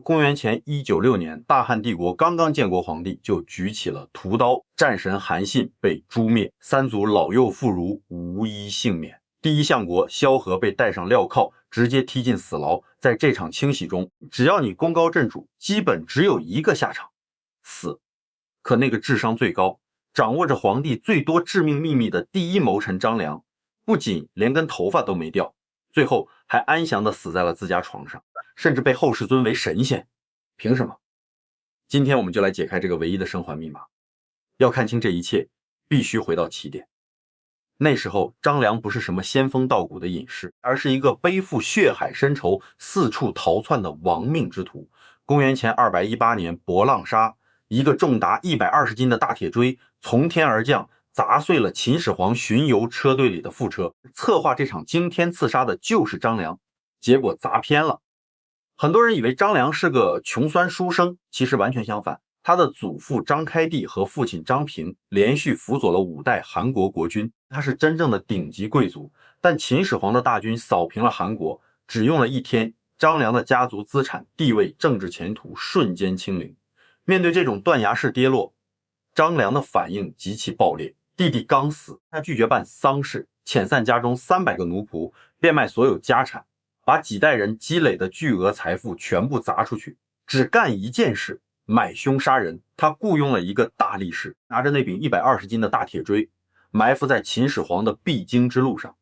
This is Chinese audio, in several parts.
公元前196年，大汉帝国刚刚建国，皇帝就举起了屠刀，战神韩信被诛灭，三族老幼妇孺无一幸免。第一相国萧何被戴上镣铐，直接踢进死牢。在这场清洗中，只要你功高震主，基本只有一个下场，死。可那个智商最高，掌握着皇帝最多致命秘密的第一谋臣张良，不仅连根头发都没掉，最后还安详地死在了自家床上，甚至被后世尊为神仙。凭什么？今天我们就来解开这个唯一的生还密码。要看清这一切，必须回到起点。那时候张良不是什么仙风道骨的隐士，而是一个背负血海深仇、四处逃窜的亡命之徒。公元前218年，博浪沙，一个重达120斤的大铁锥从天而降，砸碎了秦始皇巡游车队里的副车。策划这场惊天刺杀的就是张良，结果砸偏了。很多人以为张良是个穷酸书生，其实完全相反。他的祖父张开帝和父亲张平连续辅佐了5代韩国国君，他是真正的顶级贵族。但秦始皇的大军扫平了韩国，只用了1天，张良的家族资产、地位、政治前途瞬间清零。面对这种断崖式跌落，张良的反应极其暴烈。弟弟刚死，他拒绝办丧事，遣散家中300个奴仆，变卖所有家产，把几代人积累的巨额财富全部砸出去，只干一件事，买凶杀人。他雇佣了一个大力士，拿着那柄120斤的大铁锥，埋伏在秦始皇的必经之路上。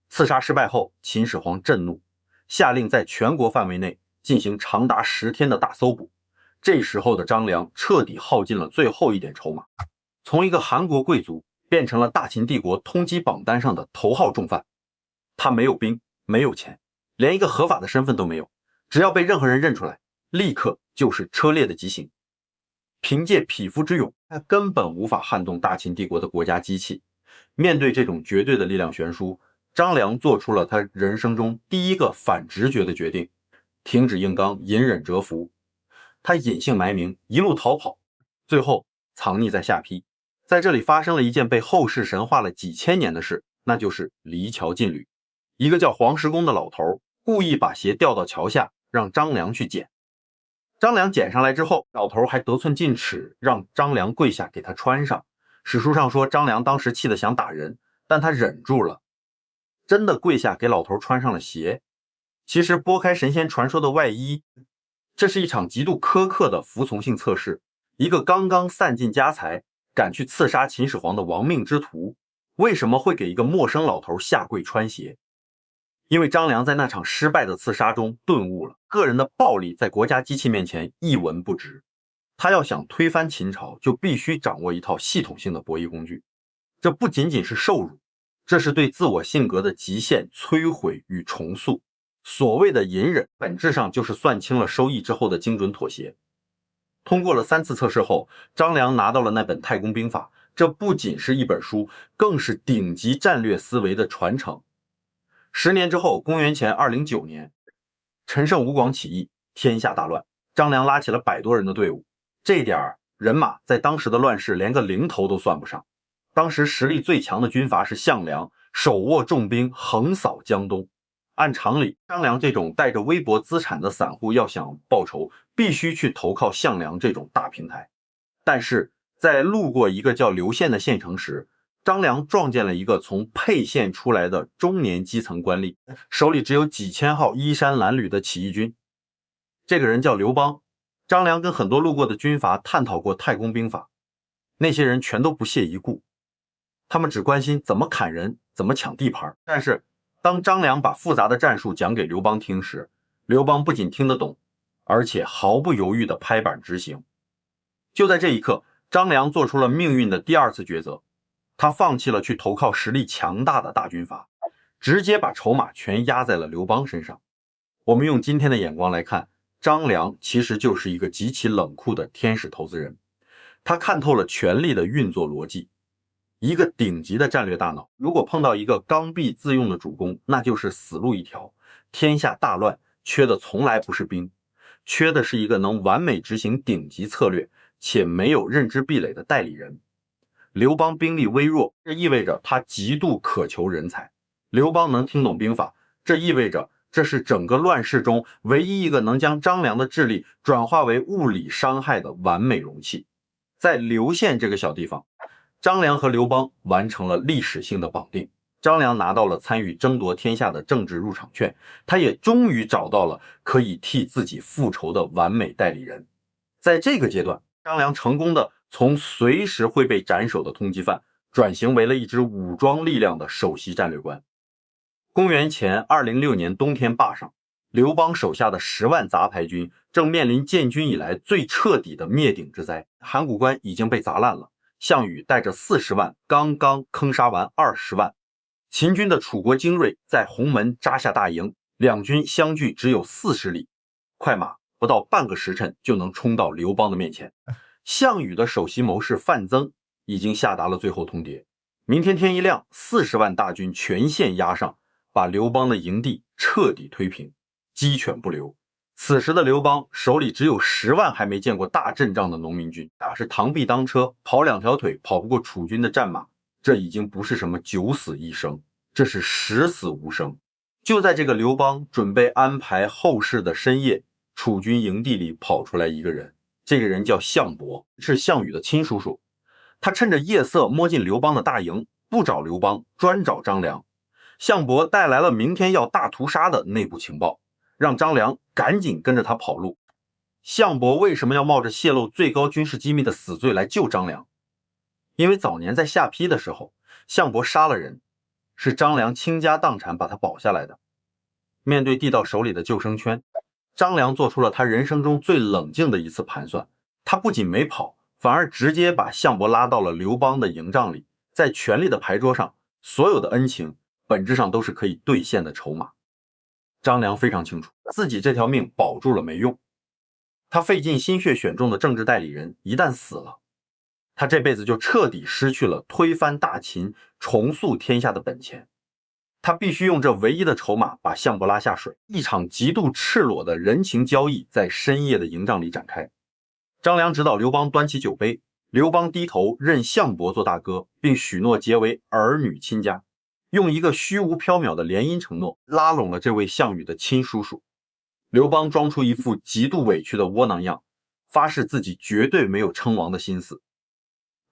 刺杀失败后，秦始皇震怒，下令在全国范围内进行长达10天的大搜捕。这时候的张良彻底耗尽了最后一点筹码，从一个韩国贵族变成了大秦帝国通缉榜单上的头号重犯。他没有兵，没有钱，连一个合法的身份都没有，只要被任何人认出来，立刻就是车裂的极刑。凭借匹夫之勇，他根本无法撼动大秦帝国的国家机器。面对这种绝对的力量悬殊，张良做出了他人生中第一个反直觉的决定，停止硬刚，隐忍蛰伏。他隐姓埋名，一路逃跑，最后藏匿在下邳。在这里发生了一件被后世神化了几千年的事，那就是离桥禁旅。一个叫黄石公的老头故意把鞋掉到桥下，让张良去捡。张良捡上来之后，老头还得寸进尺，让张良跪下给他穿上。史书上说张良当时气得想打人，但他忍住了，真的跪下给老头穿上了鞋。其实拨开神仙传说的外衣，这是一场极度苛刻的服从性测试。一个刚刚散尽家财赶去刺杀秦始皇的亡命之徒，为什么会给一个陌生老头下跪穿鞋？因为张良在那场失败的刺杀中顿悟了，个人的暴力在国家机器面前一文不值。他要想推翻秦朝，就必须掌握一套系统性的博弈工具。这不仅仅是受辱，这是对自我性格的极限摧毁与重塑。所谓的隐忍，本质上就是算清了收益之后的精准妥协。通过了3次测试后，张良拿到了那本《太公兵法》，这不仅是一本书，更是顶级战略思维的传承。10年之后，公元前209年，陈胜吴广起义，天下大乱。张良拉起了100多人的队伍，这点人马在当时的乱世连个零头都算不上。当时实力最强的军阀是项梁，手握重兵，横扫江东。按常理，张良这种带着微薄资产的散户要想报仇，必须去投靠项梁这种大平台。但是在路过一个叫刘县的县城时，张良撞见了一个从沛县出来的中年基层官吏，手里只有几千号衣衫褴褛的起义军。这个人叫刘邦。张良跟很多路过的军阀探讨过太公兵法，那些人全都不屑一顾，他们只关心怎么砍人，怎么抢地盘。但是当张良把复杂的战术讲给刘邦听时，刘邦不仅听得懂，而且毫不犹豫地拍板执行。就在这一刻，张良做出了命运的第2次抉择，他放弃了去投靠实力强大的大军阀，直接把筹码全压在了刘邦身上。我们用今天的眼光来看，张良其实就是一个极其冷酷的天使投资人，他看透了权力的运作逻辑。一个顶级的战略大脑，如果碰到一个刚愎自用的主公，那就是死路一条。天下大乱，缺的从来不是兵，缺的是一个能完美执行顶级策略且没有认知壁垒的代理人。刘邦兵力微弱，这意味着他极度渴求人才。刘邦能听懂兵法，这意味着这是整个乱世中唯一一个能将张良的智力转化为物理伤害的完美容器。在刘县这个小地方，张良和刘邦完成了历史性的绑定。张良拿到了参与争夺天下的政治入场券，他也终于找到了可以替自己复仇的完美代理人。在这个阶段，张良成功的从随时会被斩首的通缉犯转型为了一支武装力量的首席战略官。公元前206年冬天坝上，刘邦手下的10万杂牌军正面临建军以来最彻底的灭顶之灾。函谷关已经被砸烂了，项羽带着40万刚刚坑杀完20万。秦军的楚国精锐在鸿门扎下大营，两军相距只有40里，快马不到半个时辰就能冲到刘邦的面前。项羽的首席谋士范增已经下达了最后通牒，明天天一亮，40万大军全线压上，把刘邦的营地彻底推平，鸡犬不留。此时的刘邦手里只有10万还没见过大阵仗的农民军，打是螳臂当车，跑2条腿跑不过楚军的战马。这已经不是什么9死1生，这是10死无生。就在这个刘邦准备安排后事的深夜，楚军营地里跑出来一个人，这个人叫项伯，是项羽的亲叔叔。他趁着夜色摸进刘邦的大营，不找刘邦，专找张良。项伯带来了明天要大屠杀的内部情报，让张良赶紧跟着他跑路。项伯为什么要冒着泄露最高军事机密的死罪来救张良？因为早年在下邳的时候，项伯杀了人，是张良倾家荡产把他保下来的。面对递到手里的救生圈，张良做出了他人生中最冷静的一次盘算。他不仅没跑，反而直接把项伯拉到了刘邦的营帐里。在权力的牌桌上，所有的恩情本质上都是可以兑现的筹码。张良非常清楚自己这条命保住了没用，他费尽心血选中的政治代理人一旦死了，他这辈子就彻底失去了推翻大秦、重塑天下的本钱。他必须用这唯一的筹码把项伯拉下水。一场极度赤裸的人情交易在深夜的营帐里展开。张良指导刘邦端起酒杯，刘邦低头认项伯做大哥，并许诺结为儿女亲家，用一个虚无缥缈的联姻承诺拉拢了这位项羽的亲叔叔。刘邦装出一副极度委屈的窝囊样，发誓自己绝对没有称王的心思。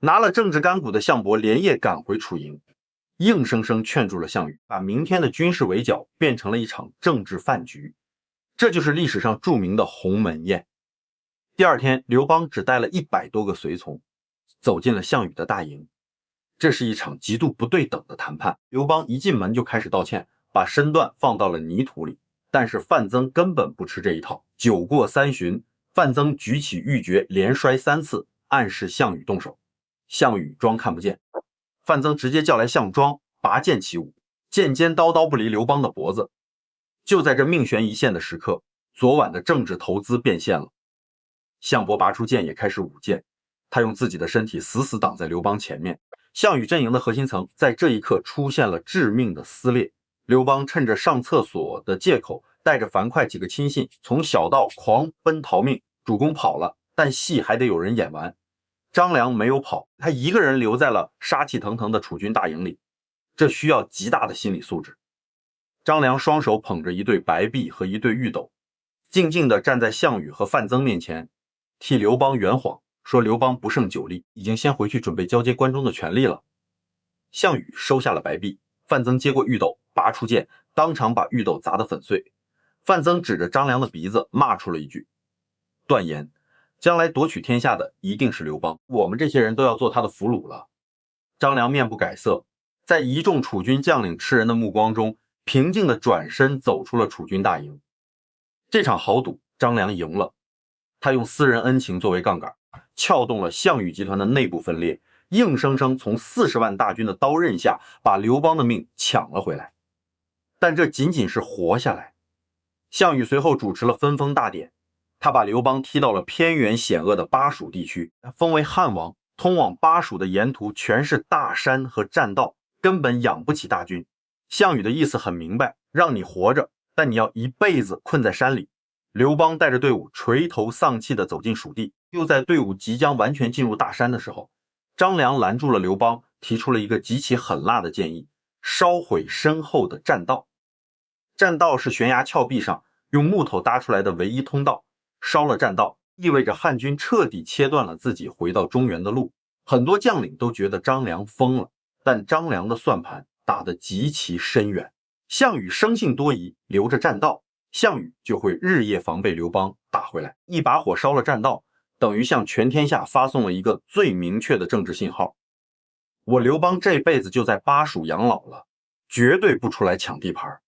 拿了政治干股的项伯连夜赶回楚营，硬生生劝住了项羽，把明天的军事围剿变成了一场政治饭局。这就是历史上著名的鸿门宴。第二天，刘邦只带了100多个随从，走进了项羽的大营。这是一场极度不对等的谈判。刘邦一进门就开始道歉，把身段放到了泥土里。但是范增根本不吃这一套。酒过3巡，范增举起玉珏连摔3次，暗示项羽动手。项羽装看不见，范增直接叫来项庄，拔剑起舞，剑尖刀刀不离刘邦的脖子。就在这命悬一线的时刻，昨晚的政治投资变现了。项伯拔出剑也开始舞剑，他用自己的身体死死挡在刘邦前面。项羽阵营的核心层在这一刻出现了致命的撕裂。刘邦趁着上厕所的借口，带着樊哙几个亲信从小道狂奔逃命。主公跑了，但戏还得有人演完。张良没有跑，他一个人留在了杀气腾腾的楚军大营里，这需要极大的心理素质。张良双手捧着一对白璧和一对玉斗，静静地站在项羽和范增面前，替刘邦圆谎，说刘邦不胜酒力，已经先回去准备交接关中的权力了。项羽收下了白璧，范增接过玉斗，拔出剑，当场把玉斗砸得粉碎。范增指着张良的鼻子骂出了一句：断言将来夺取天下的一定是刘邦，我们这些人都要做他的俘虏了。张良面不改色，在一众楚军将领吃人的目光中，平静地转身走出了楚军大营。这场豪赌张良赢了，他用私人恩情作为杠杆，撬动了项羽集团的内部分裂，硬生生从40万大军的刀刃下把刘邦的命抢了回来。但这仅仅是活下来。项羽随后主持了分封大典，他把刘邦踢到了偏远险恶的巴蜀地区，封为汉王。通往巴蜀的沿途全是大山和栈道，根本养不起大军。项羽的意思很明白，让你活着，但你要一辈子困在山里。刘邦带着队伍垂头丧气地走进蜀地。就在队伍即将完全进入大山的时候，张良拦住了刘邦，提出了一个极其狠辣的建议：烧毁身后的栈道。栈道是悬崖峭壁上用木头搭出来的唯一通道，烧了栈道，意味着汉军彻底切断了自己回到中原的路。很多将领都觉得张良疯了，但张良的算盘打得极其深远。项羽生性多疑，留着栈道，项羽就会日夜防备刘邦打回来。一把火烧了栈道，等于向全天下发送了一个最明确的政治信号：我刘邦这辈子就在巴蜀养老了，绝对不出来抢地盘。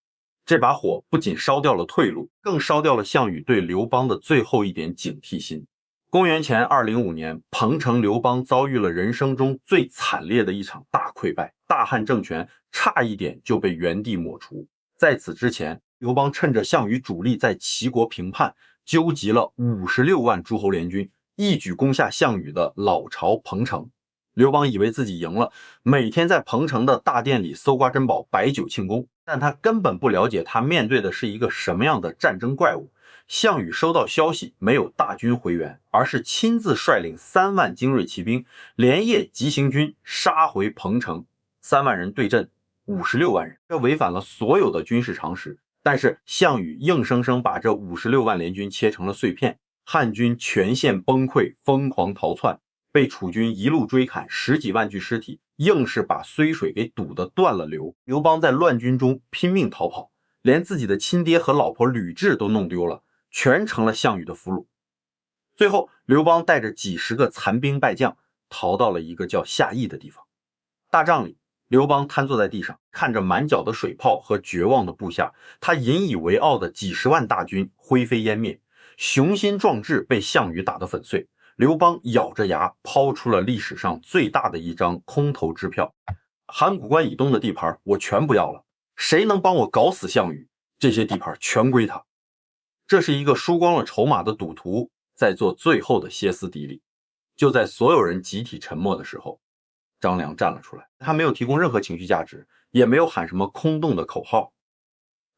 这把火不仅烧掉了退路，更烧掉了项羽对刘邦的最后一点警惕心。公元前205年，彭城刘邦遭遇了人生中最惨烈的一场大溃败，大汉政权差一点就被原地抹除。在此之前，刘邦趁着项羽主力在齐国平叛，纠集了56万诸侯联军，一举攻下项羽的老巢彭城。刘邦以为自己赢了，每天在彭城的大殿里搜刮珍宝，摆酒庆功，但他根本不了解他面对的是一个什么样的战争怪物。项羽收到消息，没有大军回援，而是亲自率领3万精锐骑兵，连夜急行军杀回彭城。3万人对阵56万人，这违反了所有的军事常识。但是项羽硬生生把这56万联军切成了碎片，汉军全线崩溃，疯狂逃窜，被楚军一路追砍，10几万具尸体，硬是把睢水给堵得断了流。刘邦在乱军中拼命逃跑，连自己的亲爹和老婆吕雉都弄丢了，全成了项羽的俘虏。最后，刘邦带着几十个残兵败将逃到了一个叫夏邑的地方。大帐里，刘邦瘫坐在地上，看着满脚的水泡和绝望的部下，他引以为傲的几十万大军灰飞烟灭，雄心壮志被项羽打得粉碎。刘邦咬着牙抛出了历史上最大的一张空头支票：函谷关以东的地盘我全不要了，谁能帮我搞死项羽，这些地盘全归他。这是一个输光了筹码的赌徒在做最后的歇斯底里。就在所有人集体沉默的时候，张良站了出来，他没有提供任何情绪价值，也没有喊什么空洞的口号。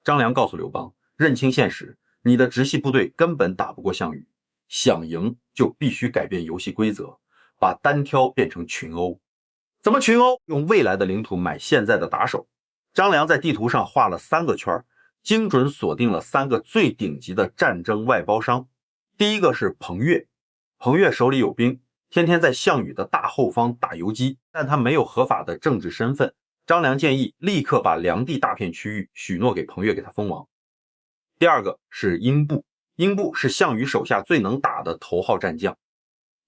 张良告诉刘邦，认清现实，你的直系部队根本打不过项羽，想赢就必须改变游戏规则，把单挑变成群殴。怎么群殴？用未来的领土买现在的打手。张良在地图上画了3个圈，精准锁定了3个最顶级的战争外包商。第一个是彭越，彭越手里有兵，天天在项羽的大后方打游击，但他没有合法的政治身份。张良建议立刻把梁地大片区域许诺给彭越，给他封王。第二个是英布，英布是项羽手下最能打的头号战将。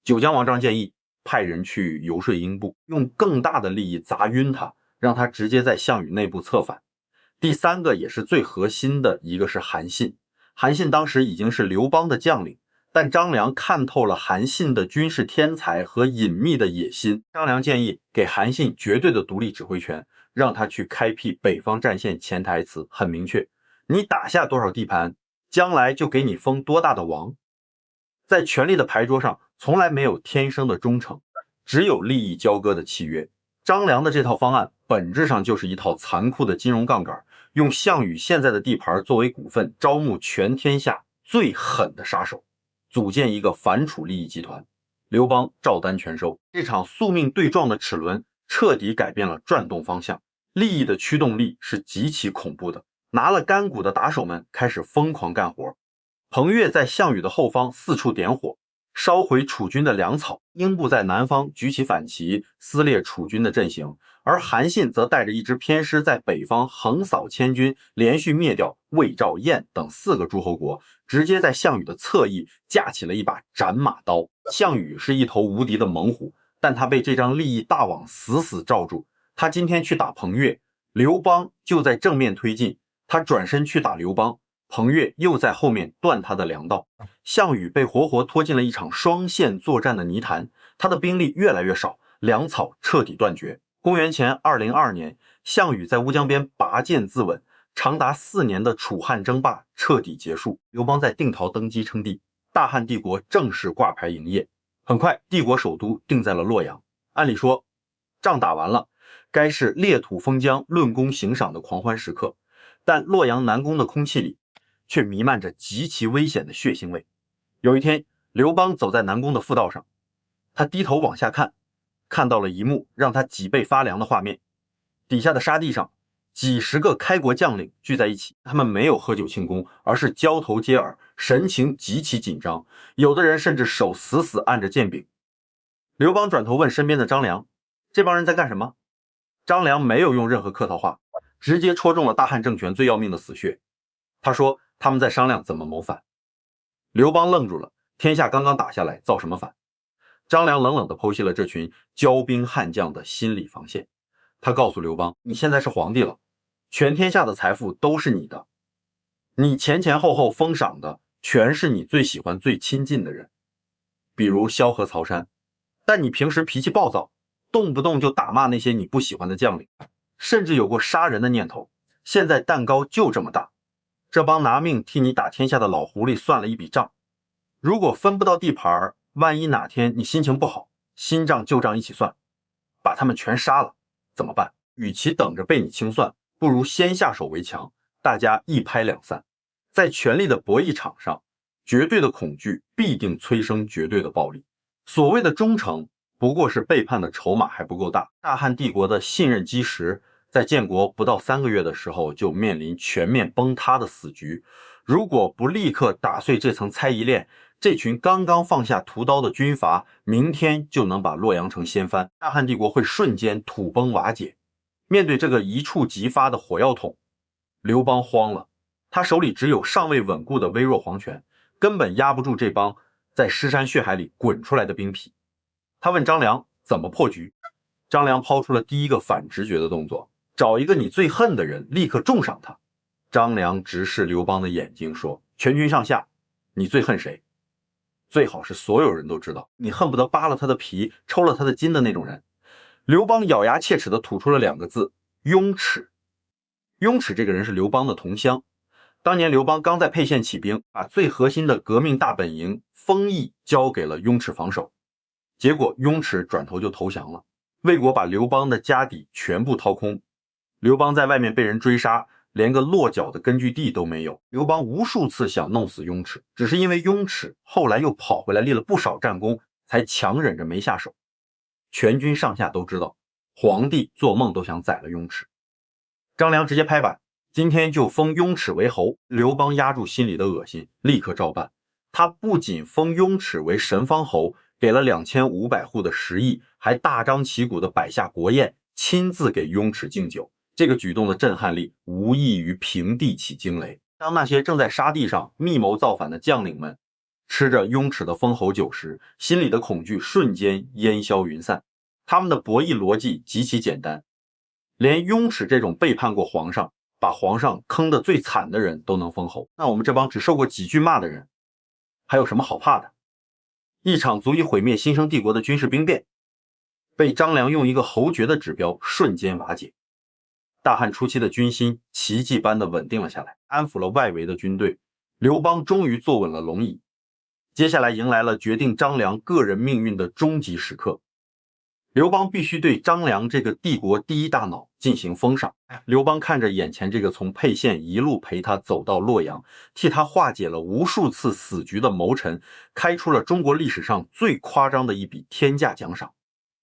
九江王张建议派人去游说英布，用更大的利益砸晕他，让他直接在项羽内部策反。第三个也是最核心的一个是韩信，韩信当时已经是刘邦的将领，但张良看透了韩信的军事天才和隐秘的野心。张良建议给韩信绝对的独立指挥权，让他去开辟北方战线，潜台词很明确，你打下多少地盘，将来就给你封多大的王。在权力的牌桌上，从来没有天生的忠诚，只有利益交割的契约。张良的这套方案本质上就是一套残酷的金融杠杆，用项羽现在的地盘作为股份，招募全天下最狠的杀手，组建一个反楚利益集团。刘邦照单全收，这场宿命对撞的齿轮彻底改变了转动方向。利益的驱动力是极其恐怖的，拿了干股的打手们开始疯狂干活。彭越在项羽的后方四处点火，烧毁楚军的粮草，英布在南方举起反旗，撕裂楚军的阵型，而韩信则带着一支偏师在北方横扫千军，连续灭掉魏、赵、燕等4个诸侯国，直接在项羽的侧翼架起了一把斩马刀。项羽是一头无敌的猛虎，但他被这张利益大网死死罩住。他今天去打彭越，刘邦就在正面推进，他转身去打刘邦，彭越又在后面断他的粮道。项羽被活活拖进了一场双线作战的泥潭，他的兵力越来越少，粮草彻底断绝。公元前202年，项羽在乌江边拔剑自刎，长达4年的楚汉争霸彻底结束。刘邦在定陶登基称帝，大汉帝国正式挂牌营业。很快，帝国首都定在了洛阳。按理说，仗打完了，该是裂土封疆、论功行赏的狂欢时刻，但洛阳南宫的空气里却弥漫着极其危险的血腥味。有一天，刘邦走在南宫的复道上，他低头往下看，看到了一幕让他脊背发凉的画面。底下的沙地上几十个开国将领聚在一起，他们没有喝酒庆功，而是交头接耳，神情极其紧张，有的人甚至手死死按着剑柄。刘邦转头问身边的张良：“这帮人在干什么？”张良没有用任何客套话，直接戳中了大汉政权最要命的死穴。他说：“他们在商量怎么谋反。”刘邦愣住了，天下刚刚打下来，造什么反？张良冷冷地剖析了这群骄兵悍将的心理防线。他告诉刘邦：“你现在是皇帝了，全天下的财富都是你的，你前前后后封赏的全是你最喜欢最亲近的人，比如萧何、曹山。但你平时脾气暴躁，动不动就打骂那些你不喜欢的将领，甚至有过杀人的念头。现在蛋糕就这么大，这帮拿命替你打天下的老狐狸算了一笔账，如果分不到地盘，万一哪天你心情不好，新账旧账一起算，把他们全杀了怎么办？与其等着被你清算，不如先下手为强，大家一拍两散。在权力的博弈场上，绝对的恐惧必定催生绝对的暴力。所谓的忠诚，不过是背叛的筹码还不够大。大汉帝国的信任基石，在建国不到3个月的时候就面临全面崩塌的死局。如果不立刻打碎这层猜疑链，这群刚刚放下屠刀的军阀，明天就能把洛阳城掀翻，大汉帝国会瞬间土崩瓦解。面对这个一触即发的火药桶，刘邦慌了，他手里只有尚未稳固的微弱皇权，根本压不住这帮在尸山血海里滚出来的兵痞。他问张良怎么破局，张良抛出了第一个反直觉的动作，找一个你最恨的人，立刻重赏他。张良直视刘邦的眼睛说：“全军上下，你最恨谁？最好是所有人都知道，你恨不得扒了他的皮，抽了他的筋的那种人。”刘邦咬牙切齿地吐出了2个字：雍齿。雍齿这个人是刘邦的同乡，当年刘邦刚在沛县起兵，把最核心的革命大本营丰邑交给了雍齿防守，结果雍齿转头就投降了，魏国把刘邦的家底全部掏空，刘邦在外面被人追杀，连个落脚的根据地都没有。刘邦无数次想弄死雍齿，只是因为雍齿后来又跑回来立了不少战功，才强忍着没下手。全军上下都知道，皇帝做梦都想宰了雍齿。张良直接拍板，今天就封雍齿为侯。刘邦压住心里的恶心，立刻照办。他不仅封雍齿为神方侯，给了2500户的食邑，还大张旗鼓地摆下国宴，亲自给雍齿敬酒。这个举动的震撼力无异于平地起惊雷。当那些正在沙地上密谋造反的将领们吃着雍齿的封侯酒时，心里的恐惧瞬间烟消云散。他们的博弈逻辑极其简单，连雍齿这种背叛过皇上，把皇上坑得最惨的人都能封侯，那我们这帮只受过几句骂的人还有什么好怕的？一场足以毁灭新生帝国的军事兵变，被张良用一个侯爵的指标瞬间瓦解。大汉初期的军心奇迹般的稳定了下来，安抚了外围的军队，刘邦终于坐稳了龙椅。接下来迎来了决定张良个人命运的终极时刻，刘邦必须对张良这个帝国第一大脑进行封赏。刘邦看着眼前这个从沛县一路陪他走到洛阳，替他化解了无数次死局的谋臣，开出了中国历史上最夸张的一笔天价奖赏。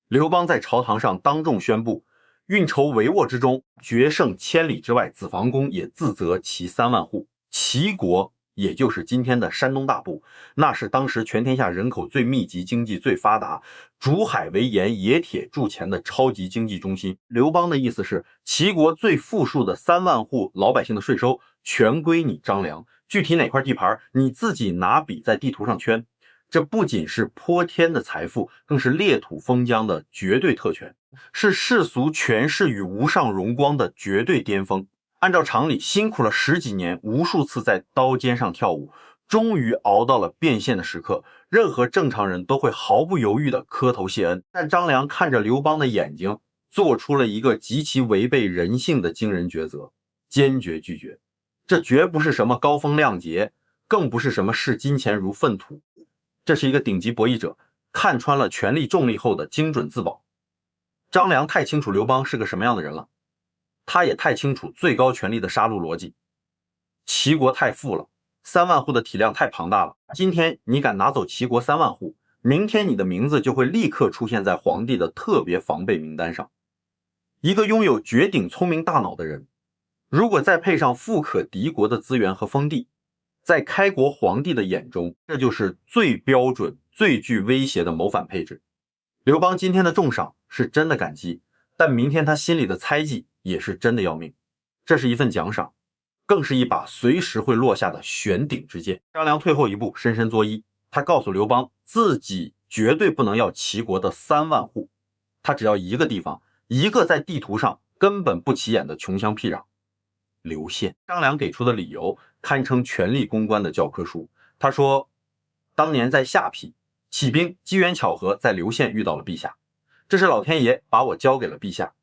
刘邦在朝堂上当众宣布，运筹帷幄之中，决胜千里之外，子房公也自责其3万户。齐国也就是今天的山东大部，那是当时全天下人口最密集、经济最发达、逐海为盐、冶铁铸钱的超级经济中心。刘邦的意思是，齐国最富庶的3万户老百姓的税收全归你张良，具体哪块地盘你自己拿笔在地图上圈。这不仅是泼天的财富，更是裂土封疆的绝对特权，是世俗权势与无上荣光的绝对巅峰。按照常理，辛苦了10几年，无数次在刀尖上跳舞，终于熬到了变现的时刻，任何正常人都会毫不犹豫地磕头谢恩。但张良看着刘邦的眼睛，做出了一个极其违背人性的惊人抉择，坚决拒绝。这绝不是什么高风亮节，更不是什么视金钱如粪土，这是一个顶级博弈者看穿了权力重力后的精准自保。张良太清楚刘邦是个什么样的人了，他也太清楚最高权力的杀戮逻辑。齐国太富了，3万户的体量太庞大了，今天你敢拿走齐国3万户，明天你的名字就会立刻出现在皇帝的特别防备名单上。一个拥有绝顶聪明大脑的人，如果再配上富可敌国的资源和封地，在开国皇帝的眼中，这就是最标准、最具威胁的谋反配置。刘邦今天的重赏是真的感激，但明天他心里的猜忌也是真的要命。这是一份奖赏，更是一把随时会落下的悬顶之剑。张良退后一步，深深作揖，他告诉刘邦，自己绝对不能要齐国的3万户，他只要一个地方，一个在地图上根本不起眼的穷乡僻壤——刘县。张良给出的理由堪称权力公关的教科书。他说，当年在下邳，起兵机缘巧合在刘县遇到了陛下，这是老天爷把我交给了陛下。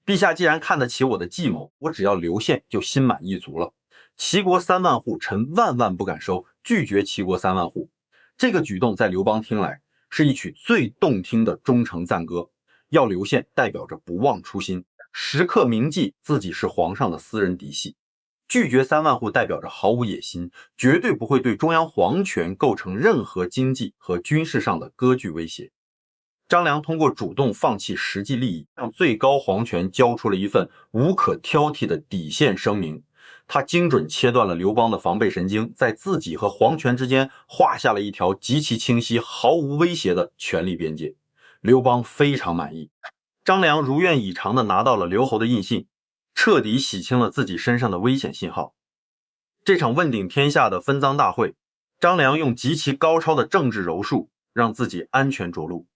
陛下既然看得起我的计谋，我只要刘县就心满意足了。齐国3万户，臣万万不敢收，拒绝齐国3万户。这个举动在刘邦听来是一曲最动听的忠诚赞歌。要刘县代表着不忘初心，时刻铭记自己是皇上的私人嫡系。拒绝3万户代表着毫无野心，绝对不会对中央皇权构成任何经济和军事上的割据威胁。张良通过主动放弃实际利益，向最高皇权交出了一份无可挑剔的底线声明。他精准切断了刘邦的防备神经，在自己和皇权之间画下了一条极其清晰、毫无威胁的权力边界。刘邦非常满意，张良如愿以偿地拿到了刘侯的印信，彻底洗清了自己身上的危险信号。这场问鼎天下的分赃大会，张良用极其高超的政治柔术让自己安全着陆。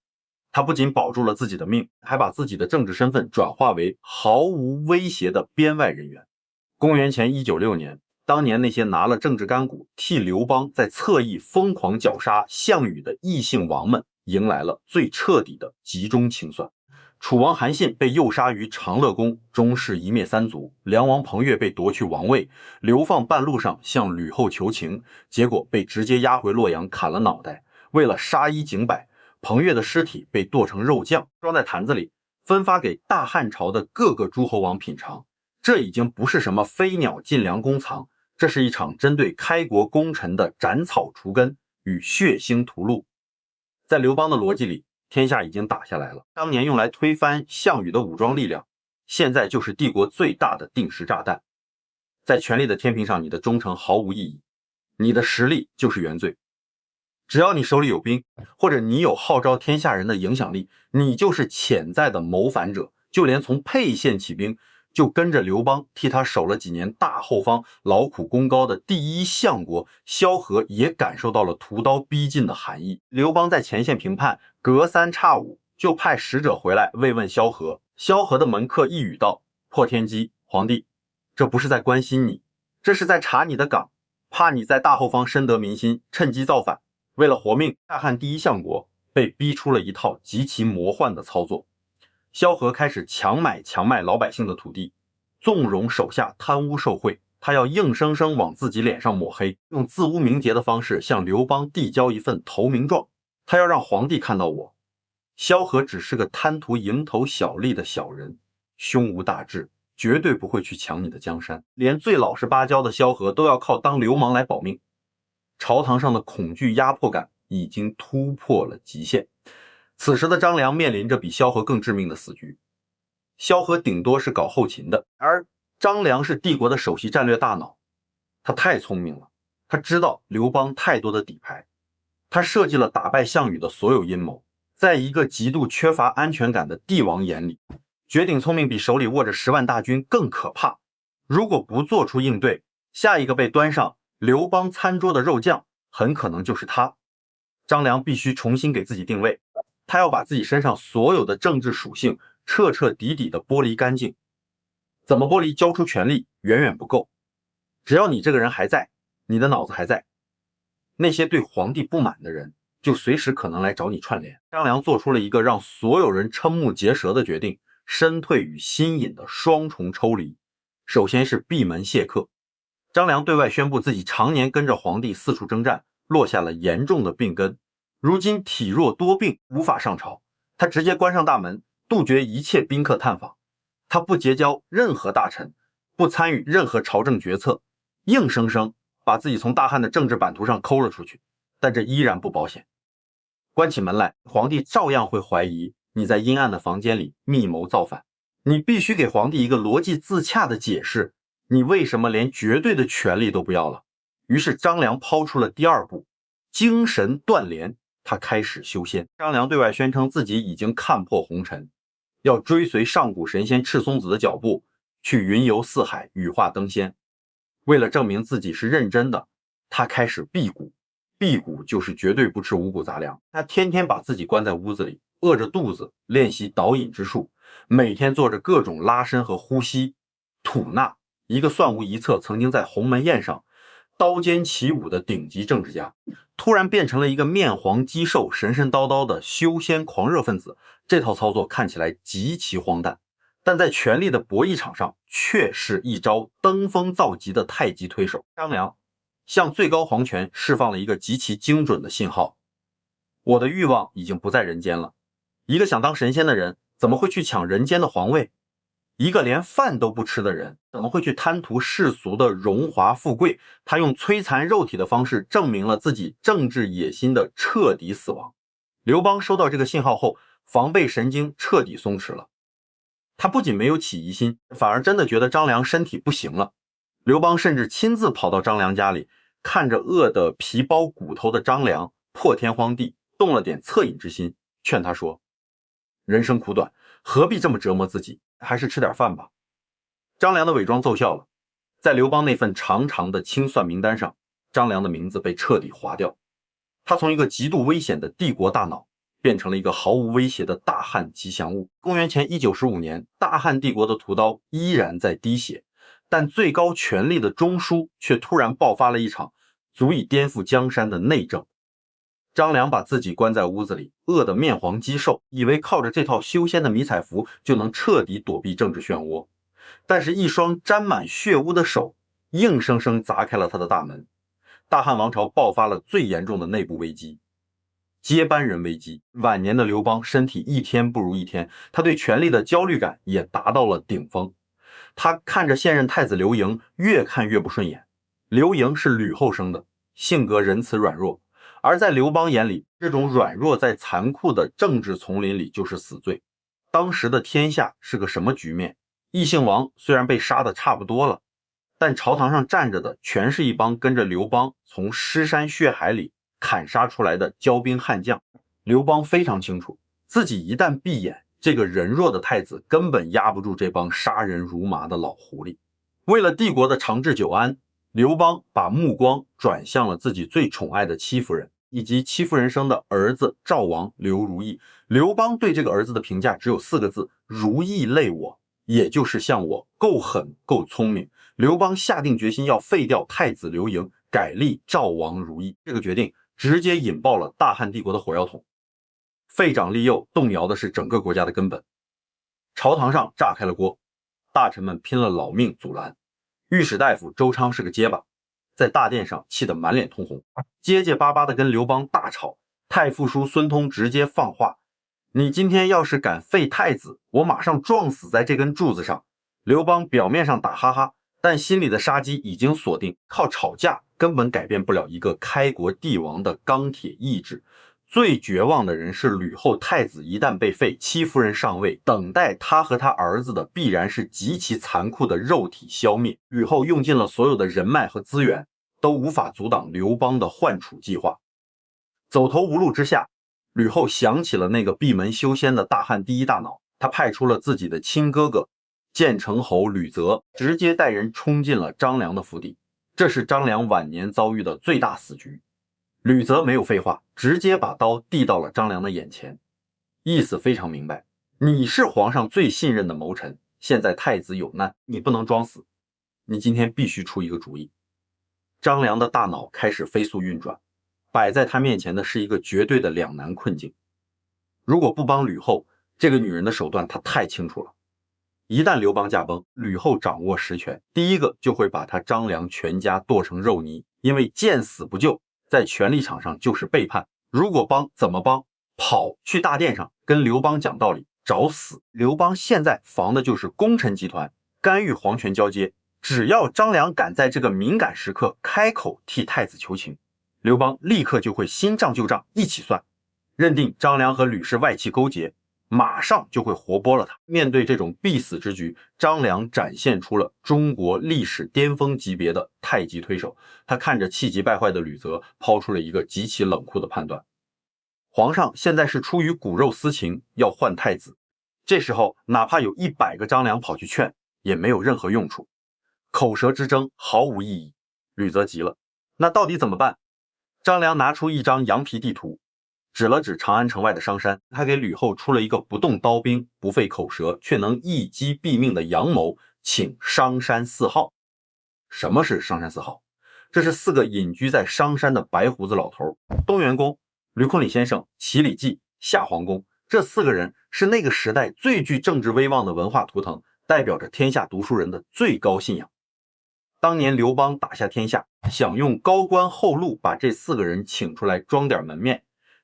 他不仅保住了自己的命，还把自己的政治身份转化为毫无威胁的边外人员。公元前196年，当年那些拿了政治干股替刘邦在侧翼疯狂绞杀项羽的异姓王们，迎来了最彻底的集中清算。楚王韩信被诱杀于长乐宫，终是一灭三族；梁王彭越被夺去王位，流放半路上向吕后求情，结果被直接押回洛阳砍了脑袋。为了杀一儆百，彭越的尸体被剁成肉酱，装在坛子里，分发给大汉朝的各个诸侯王品尝。这已经不是什么飞鸟尽良弓藏，这是一场针对开国功臣的斩草除根与血腥屠戮。在刘邦的逻辑里，天下已经打下来了，当年用来推翻项羽的武装力量，现在就是帝国最大的定时炸弹。在权力的天平上，你的忠诚毫无意义，你的实力就是原罪。只要你手里有兵，或者你有号召天下人的影响力，你就是潜在的谋反者。就连从沛县起兵，就跟着刘邦替他守了几年大后方、劳苦功高的第一相国萧何，也感受到了屠刀逼近的寒意。刘邦在前线平叛，隔3差5就派使者回来慰问萧何。萧何的门客一语道：“破天机，皇帝，这不是在关心你，这是在查你的岗，怕你在大后方深得民心，趁机造反。”为了活命，大汉第一相国被逼出了一套极其魔幻的操作。萧何开始强卖老百姓的土地，纵容手下贪污受贿，他要硬生生往自己脸上抹黑，用自污名节的方式向刘邦递交一份投名状。他要让皇帝看到我萧何只是个贪图蝇头小利的小人，胸无大志，绝对不会去抢你的江山。连最老实巴交的萧何都要靠当流氓来保命。朝堂上的恐惧压迫感已经突破了极限。此时的张良面临着比萧何更致命的死局。萧何顶多是搞后勤的，而张良是帝国的首席战略大脑。他太聪明了，他知道刘邦太多的底牌，他设计了打败项羽的所有阴谋。在一个极度缺乏安全感的帝王眼里，绝顶聪明比手里握着10万大军更可怕。如果不做出应对，下一个被端上刘邦餐桌的肉酱很可能就是他。张良必须重新给自己定位，他要把自己身上所有的政治属性彻彻底底的剥离干净。怎么剥离？交出权力远远不够。只要你这个人还在，你的脑子还在，那些对皇帝不满的人就随时可能来找你串联。张良做出了一个让所有人瞠目结舌的决定，身退与心隐的双重抽离。首先是闭门谢客。张良对外宣布自己常年跟着皇帝四处征战，落下了严重的病根，如今体弱多病，无法上朝。他直接关上大门，杜绝一切宾客探访。他不结交任何大臣，不参与任何朝政决策，硬生生把自己从大汉的政治版图上抠了出去。但这依然不保险。关起门来，皇帝照样会怀疑你在阴暗的房间里密谋造反。你必须给皇帝一个逻辑自洽的解释，你为什么连绝对的权利都不要了？于是张良抛出了第二步，精神断联，他开始修仙。张良对外宣称自己已经看破红尘，要追随上古神仙赤松子的脚步，去云游四海，羽化登仙。为了证明自己是认真的，他开始辟谷。辟谷就是绝对不吃五谷杂粮，他天天把自己关在屋子里，饿着肚子练习导引之术，每天做着各种拉伸和呼吸。吐纳，一个算无一策，曾经在鸿门宴上刀尖起舞的顶级政治家，突然变成了一个面黄肌瘦、神神叨叨的修仙狂热分子。这套操作看起来极其荒诞，但在权力的博弈场上却是一招登峰造极的太极推手。张良向最高皇权释放了一个极其精准的信号：我的欲望已经不在人间了。一个想当神仙的人怎么会去抢人间的皇位？一个连饭都不吃的人怎么会去贪图世俗的荣华富贵？他用摧残肉体的方式证明了自己政治野心的彻底死亡。刘邦收到这个信号后，防备神经彻底松弛了。他不仅没有起疑心，反而真的觉得张良身体不行了。刘邦甚至亲自跑到张良家里，看着饿得皮包骨头的张良，破天荒地动了点恻隐之心，劝他说：人生苦短，何必这么折磨自己，还是吃点饭吧。张良的伪装奏效了，在刘邦那份长长的清算名单上，张良的名字被彻底划掉。他从一个极度危险的帝国大脑变成了一个毫无威胁的大汉吉祥物。公元前1915年，大汉帝国的屠刀依然在滴血，但最高权力的中枢却突然爆发了一场足以颠覆江山的内政。张良把自己关在屋子里，饿得面黄肌瘦，以为靠着这套修仙的迷彩服就能彻底躲避政治漩涡，但是一双沾满血污的手硬生生砸开了他的大门。大汉王朝爆发了最严重的内部危机，接班人危机。晚年的刘邦身体一天不如一天，他对权力的焦虑感也达到了顶峰。他看着现任太子刘盈越看越不顺眼。刘盈是吕后生的，性格仁慈软弱，而在刘邦眼里，这种软弱在残酷的政治丛林里就是死罪。当时的天下是个什么局面？异姓王虽然被杀得差不多了，但朝堂上站着的全是一帮跟着刘邦从尸山血海里砍杀出来的骄兵悍将。刘邦非常清楚，自己一旦闭眼，这个人弱的太子根本压不住这帮杀人如麻的老狐狸。为了帝国的长治久安，刘邦把目光转向了自己最宠爱的戚夫人，以及戚夫人生的儿子赵王刘如意。刘邦对这个儿子的评价只有4个字：如意累我，也就是像我，够狠够聪明。刘邦下定决心要废掉太子刘盈，改立赵王如意。这个决定直接引爆了大汉帝国的火药桶，废长立幼，动摇的是整个国家的根本。朝堂上炸开了锅，大臣们拼了老命阻拦。御史大夫周昌是个结巴，在大殿上气得满脸通红，结结巴巴地跟刘邦大吵。太傅叔孙通直接放话：你今天要是敢废太子，我马上撞死在这根柱子上。刘邦表面上打哈哈，但心里的杀机已经锁定，靠吵架根本改变不了一个开国帝王的钢铁意志。最绝望的人是吕后，太子一旦被废，戚夫人上位，等待他和他儿子的必然是极其残酷的肉体消灭。吕后用尽了所有的人脉和资源，都无法阻挡刘邦的换储计划。走投无路之下，吕后想起了那个闭门修仙的大汉第一大脑，他派出了自己的亲哥哥建成侯吕泽，直接带人冲进了张良的府邸。这是张良晚年遭遇的最大死局。吕泽没有废话，直接把刀递到了张良的眼前，意思非常明白：你是皇上最信任的谋臣，现在太子有难，你不能装死，你今天必须出一个主意。张良的大脑开始飞速运转，摆在他面前的是一个绝对的两难困境。如果不帮吕后，这个女人的手段他太清楚了。一旦刘邦驾崩，吕后掌握实权，第一个就会把他张良全家剁成肉泥，因为见死不救在权力场上就是背叛。如果帮，怎么帮？跑去大殿上跟刘邦讲道理，找死。刘邦现在防的就是功臣集团干预皇权交接，只要张良敢在这个敏感时刻开口替太子求情，刘邦立刻就会新账旧账一起算，认定张良和吕氏外戚勾结，马上就会活剥了他。面对这种必死之局，张良展现出了中国历史巅峰级别的太极推手。他看着气急败坏的吕泽，抛出了一个极其冷酷的判断：皇上现在是出于骨肉私情要换太子，这时候哪怕有100个张良跑去劝，也没有任何用处，口舌之争毫无意义。吕泽急了，那到底怎么办？张良拿出一张羊皮地图，指了指长安城外的商山，他给吕后出了一个不动刀兵、不费口舌却能一击毙命的阳谋，请商山4号。什么是商山4号？这是4个隐居在商山的白胡子老头：东园公、吕控理先生、齐礼记、夏皇公。这4个人是那个时代最具政治威望的文化图腾，代表着天下读书人的最高信仰。当年刘邦打下天下，想用高官厚禄把这4个人请出来装点门面，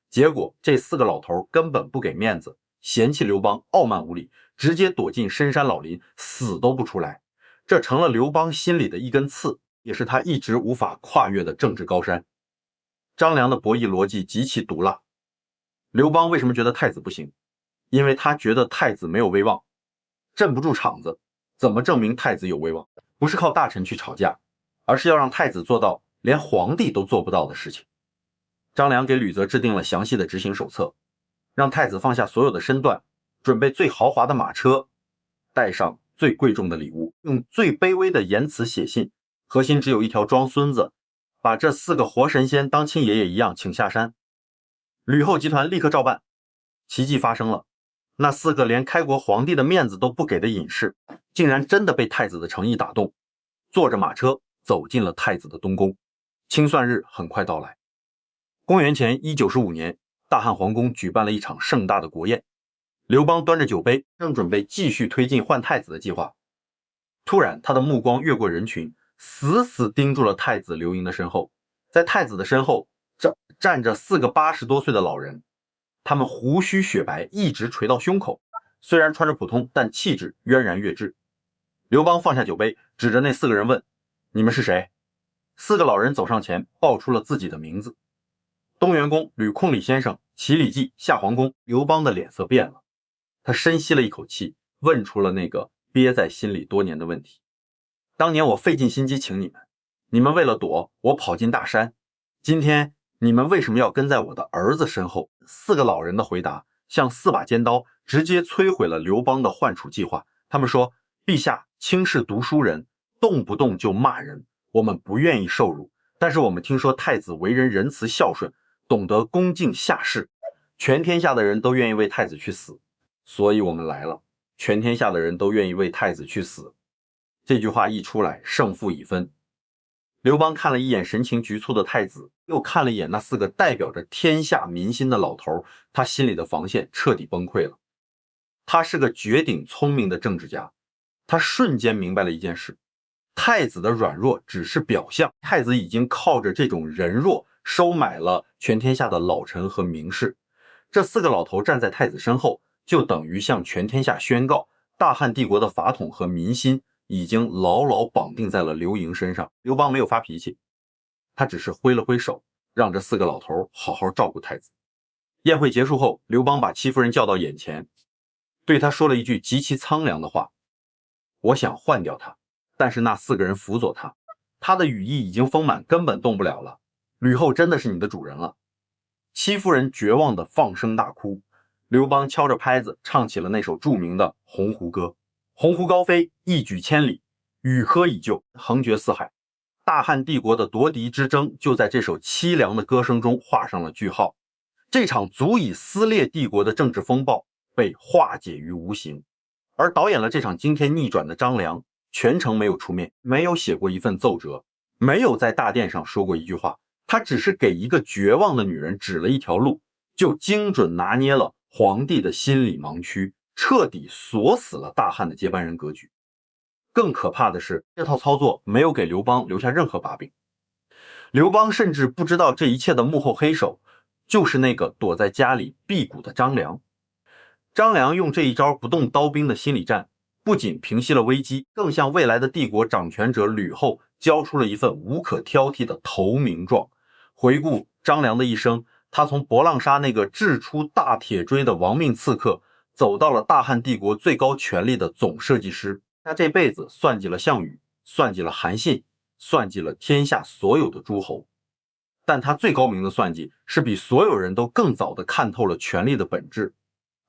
结果这4个老头根本不给面子，嫌弃刘邦傲慢无礼，直接躲进深山老林，死都不出来。这成了刘邦心里的一根刺，也是他一直无法跨越的政治高山。张良的博弈逻辑极其毒辣。刘邦为什么觉得太子不行？因为他觉得太子没有威望，镇不住场子。怎么证明太子有威望？不是靠大臣去吵架，而是要让太子做到连皇帝都做不到的事情。张良给吕泽制定了详细的执行手册，让太子放下所有的身段，准备最豪华的马车，带上最贵重的礼物，用最卑微的言辞写信，核心只有一条装孙子，把这4个活神仙当亲爷爷一样请下山。吕后集团立刻照办，奇迹发生了。那4个连开国皇帝的面子都不给的隐士，竟然真的被太子的诚意打动，坐着马车走进了太子的东宫。清算日很快到来。公元前195年，大汉皇宫举办了一场盛大的国宴。刘邦端着酒杯，正准备继续推进换太子的计划，突然他的目光越过人群，死死盯住了太子刘盈的身后。在太子的身后站着4个80多岁的老人，他们胡须雪白，一直垂到胸口，虽然穿着普通，但气质渊然月至。刘邦放下酒杯，指着那4个人问：你们是谁？4个老人走上前，报出了自己的名字：东园公、吕控理先生、齐礼记、夏皇公。刘邦的脸色变了，他深吸了一口气，问出了那个憋在心里多年的问题：当年我费尽心机请你们，你们为了躲我跑进大山，今天你们为什么要跟在我的儿子身后？4个老人的回答像4把尖刀，直接摧毁了刘邦的换储计划。他们说：陛下轻视读书人，动不动就骂人，我们不愿意受辱，但是我们听说太子为人仁慈孝顺，懂得恭敬下士，全天下的人都愿意为太子去死，所以我们来了。全天下的人都愿意为太子去死。这句话一出来，胜负已分。刘邦看了一眼神情局促的太子，又看了一眼那4个代表着天下民心的老头，他心里的防线彻底崩溃了。他是个绝顶聪明的政治家，他瞬间明白了一件事：太子的软弱只是表象，太子已经靠着这种人弱收买了全天下的老臣和名士。这4个老头站在太子身后，就等于向全天下宣告，大汉帝国的法统和民心已经牢牢绑定在了刘盈身上。刘邦没有发脾气，他只是挥了挥手，让这4个老头好好照顾太子。宴会结束后，刘邦把戚夫人叫到眼前，对他说了一句极其苍凉的话：我想换掉他，但是那4个人辅佐他，他的羽翼已经丰满，根本动不了了。吕后真的是你的主人了。戚夫人绝望地放声大哭。刘邦敲着拍子唱起了那首著名的《鸿鹄歌》：鸿鹄高飞，一举千里，羽科已就，横绝四海。大汉帝国的夺嫡之争就在这首凄凉的歌声中画上了句号。这场足以撕裂帝国的政治风暴被化解于无形。而导演了这场惊天逆转的张良，全程没有出面，没有写过一份奏折，没有在大殿上说过一句话，他只是给一个绝望的女人指了一条路，就精准拿捏了皇帝的心理盲区，彻底锁死了大汉的接班人格局。更可怕的是，这套操作没有给刘邦留下任何把柄。刘邦甚至不知道这一切的幕后黑手就是那个躲在家里辟谷的张良。张良用这一招不动刀兵的心理战，不仅平息了危机，更向未来的帝国掌权者吕后交出了一份无可挑剔的投名状。回顾张良的一生，他从博浪沙那个掷出大铁锥的亡命刺客，走到了大汉帝国最高权力的总设计师。他这辈子算计了项羽，算计了韩信，算计了天下所有的诸侯。但他最高明的算计是比所有人都更早地看透了权力的本质。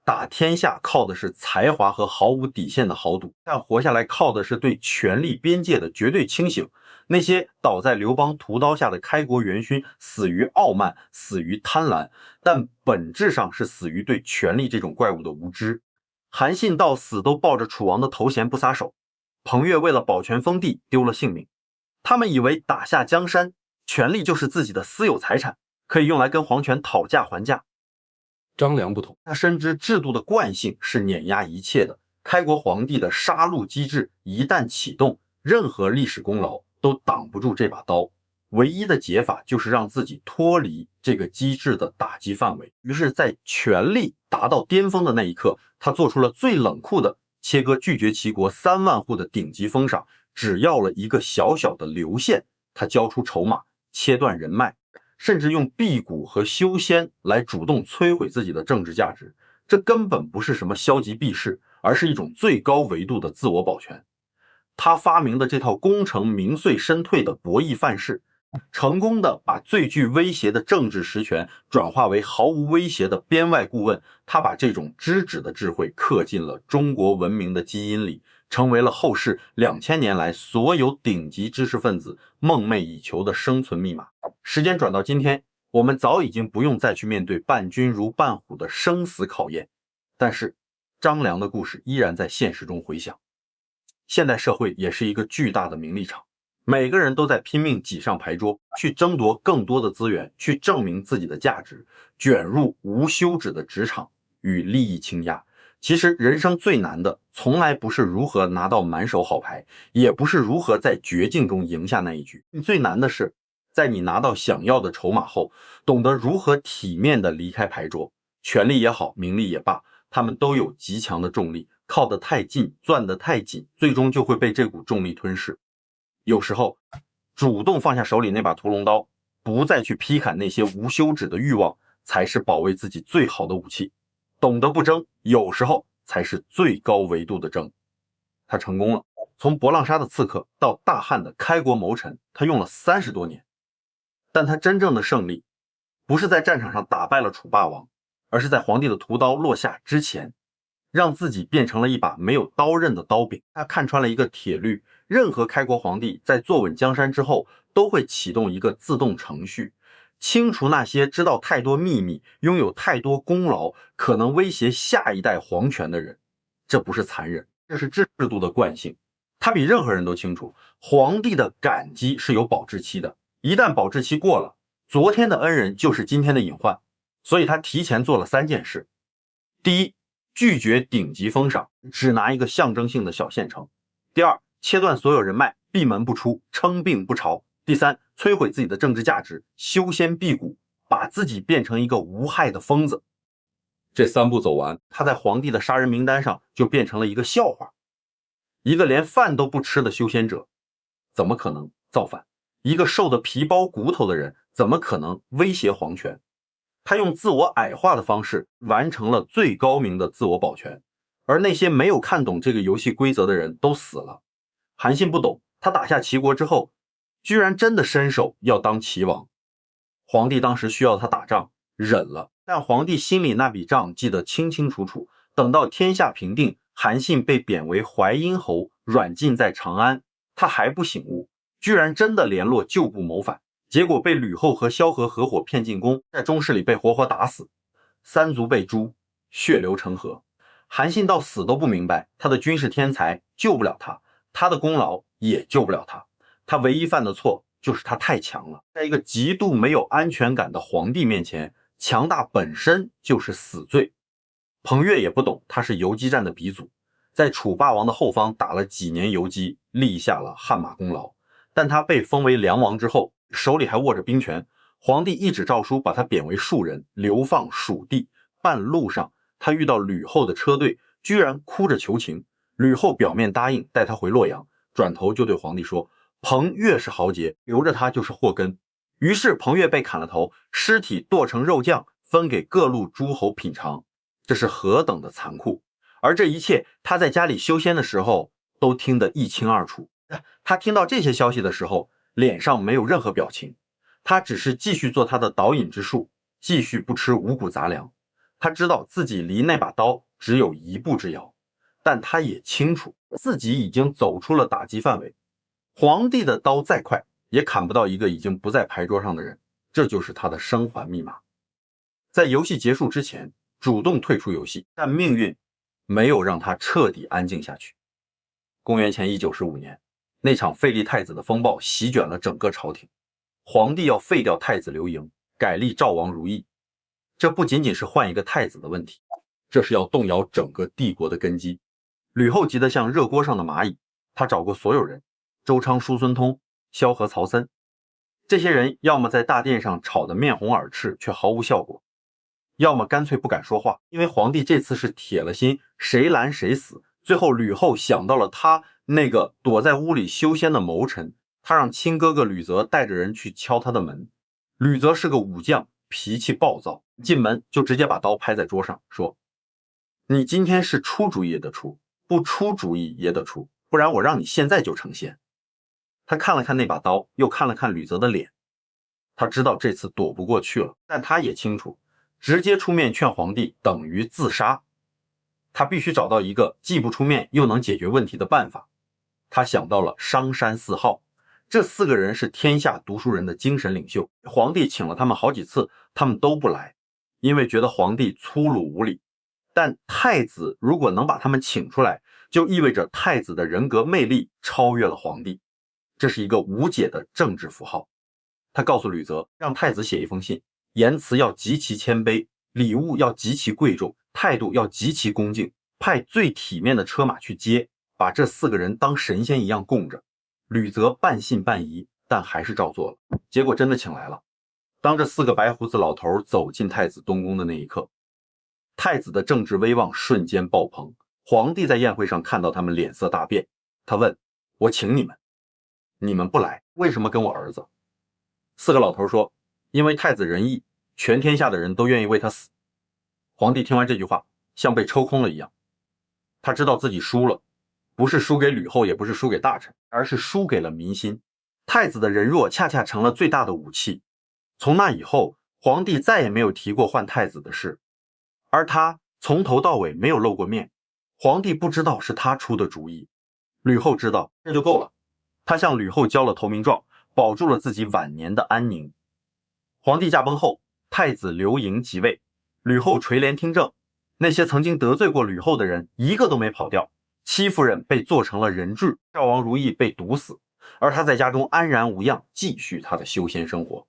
打天下靠的是才华和毫无底线的豪赌，但活下来靠的是对权力边界的绝对清醒。那些倒在刘邦屠刀下的开国元勋，死于傲慢，死于贪婪，但本质上是死于对权力这种怪物的无知。韩信到死都抱着楚王的头衔不撒手，彭越为了保全封地丢了性命。他们以为打下江山，权力就是自己的私有财产，可以用来跟皇权讨价还价。张良不同，他深知制度的惯性是碾压一切的，开国皇帝的杀戮机制一旦启动，任何历史功劳都挡不住这把刀。唯一的解法就是让自己脱离这个机制的打击范围。于是在权力达到巅峰的那一刻，他做出了最冷酷的切割拒绝齐国3万户的顶级封赏，只要了一个小小的流线，他交出筹码，切断人脉，甚至用辟谷和修仙来主动摧毁自己的政治价值。这根本不是什么消极避世，而是一种最高维度的自我保全。他发明的这套功成名遂身退的博弈范式，成功的把最具威胁的政治实权转化为毫无威胁的编外顾问。他把这种知止的智慧刻进了中国文明的基因里，成为了后世2000年来所有顶级知识分子梦寐以求的生存密码。时间转到今天，我们早已经不用再去面对伴君如伴虎的生死考验，但是张良的故事依然在现实中回响。现代社会也是一个巨大的名利场，每个人都在拼命挤上牌桌，去争夺更多的资源，去证明自己的价值，卷入无休止的职场与利益倾轧。其实人生最难的从来不是如何拿到满手好牌，也不是如何在绝境中赢下那一局，最难的是在你拿到想要的筹码后，懂得如何体面地离开牌桌。权力也好，名利也罢，他们都有极强的重力，靠得太近，攥得太紧，最终就会被这股重力吞噬。有时候主动放下手里那把屠龙刀，不再去劈砍那些无休止的欲望，才是保卫自己最好的武器。懂得不争，有时候才是最高维度的争。他成功了，从博浪沙的刺客到大汉的开国谋臣，他用了30多年。但他真正的胜利不是在战场上打败了楚霸王，而是在皇帝的屠刀落下之前，让自己变成了一把没有刀刃的刀柄。他看穿了一个铁律，任何开国皇帝在坐稳江山之后，都会启动一个自动程序，清除那些知道太多秘密，拥有太多功劳，可能威胁下一代皇权的人。这不是残忍，这是制度的惯性。他比任何人都清楚，皇帝的感激是有保质期的，一旦保质期过了，昨天的恩人就是今天的隐患。所以他提前做了3件事。第一，拒绝顶级封赏，只拿一个象征性的小县城。第二，切断所有人脉，闭门不出，称病不朝。第三，摧毁自己的政治价值，修仙辟谷，把自己变成一个无害的疯子。这3步走完，他在皇帝的杀人名单上就变成了一个笑话。一个连饭都不吃的修仙者，怎么可能造反？一个瘦得皮包骨头的人，怎么可能威胁皇权？他用自我矮化的方式完成了最高明的自我保全，而那些没有看懂这个游戏规则的人都死了。韩信不懂，他打下齐国之后，居然真的伸手要当齐王。皇帝当时需要他打仗，忍了，但皇帝心里那笔账记得清清楚楚。等到天下平定，韩信被贬为淮阴侯，软禁在长安，他还不醒悟，居然真的联络旧部谋反。结果被吕后和萧何合伙骗进宫，在中室里被活活打死，3族被诛，血流成河。韩信到死都不明白，他的军事天才救不了他，他的功劳也救不了他。他唯一犯的错就是他太强了，在一个极度没有安全感的皇帝面前，强大本身就是死罪。彭越也不懂，他是游击战的鼻祖，在楚霸王的后方打了几年游击，立下了汗马功劳。但他被封为梁王之后，手里还握着兵权，皇帝一纸诏书把他贬为庶人，流放蜀地。半路上他遇到吕后的车队，居然哭着求情。吕后表面答应带他回洛阳，转头就对皇帝说，彭越是豪杰，留着他就是祸根。于是彭越被砍了头，尸体剁成肉酱，分给各路诸侯品尝。这是何等的残酷！而这一切，他在家里修仙的时候都听得一清二楚。他听到这些消息的时候，脸上没有任何表情，他只是继续做他的导引之术，继续不吃五谷杂粮。他知道自己离那把刀只有一步之遥，但他也清楚自己已经走出了打击范围。皇帝的刀再快，也砍不到一个已经不在牌桌上的人，这就是他的生还密码。在游戏结束之前，主动退出游戏，但命运没有让他彻底安静下去。公元前195年，那场废立太子的风暴席卷了整个朝廷，皇帝要废掉太子刘盈，改立赵王如意。这不仅仅是换一个太子的问题，这是要动摇整个帝国的根基。吕后急得像热锅上的蚂蚁，他找过所有人，周昌、叔孙通、萧何、曹森，这些人要么在大殿上吵得面红耳赤却毫无效果，要么干脆不敢说话，因为皇帝这次是铁了心，谁拦谁死。最后吕后想到了他那个躲在屋里修仙的谋臣，他让亲哥哥吕泽带着人去敲他的门。吕泽是个武将，脾气暴躁，进门就直接把刀拍在桌上，说：你今天是出主意也得出，不出主意也得出，不然我让你现在就成仙。他看了看那把刀，又看了看吕泽的脸，他知道这次躲不过去了，但他也清楚直接出面劝皇帝等于自杀，他必须找到一个既不出面又能解决问题的办法。他想到了商山四号，这4个人是天下读书人的精神领袖，皇帝请了他们好几次，他们都不来，因为觉得皇帝粗鲁无礼。但太子如果能把他们请出来，就意味着太子的人格魅力超越了皇帝，这是一个无解的政治符号。他告诉吕泽，让太子写一封信，言辞要极其谦卑，礼物要极其贵重，态度要极其恭敬，派最体面的车马去接，把这4个人当神仙一样供着。吕泽半信半疑，但还是照做了。结果真的请来了。当这4个白胡子老头走进太子东宫的那一刻，太子的政治威望瞬间爆棚。皇帝在宴会上看到他们脸色大变，他问：我请你们，你们不来，为什么跟我儿子？4个老头说：因为太子仁义，全天下的人都愿意为他死。皇帝听完这句话像被抽空了一样，他知道自己输了，不是输给吕后，也不是输给大臣，而是输给了民心。太子的人弱恰恰成了最大的武器。从那以后，皇帝再也没有提过换太子的事，而他从头到尾没有露过面。皇帝不知道是他出的主意，吕后知道，这就够了。他向吕后交了投名状，保住了自己晚年的安宁。皇帝驾崩后，太子刘盈即位，吕后垂帘听政。那些曾经得罪过吕后的人一个都没跑掉，戚夫人被做成了人质，赵王如意被毒死，而他在家中安然无恙，继续他的修仙生活。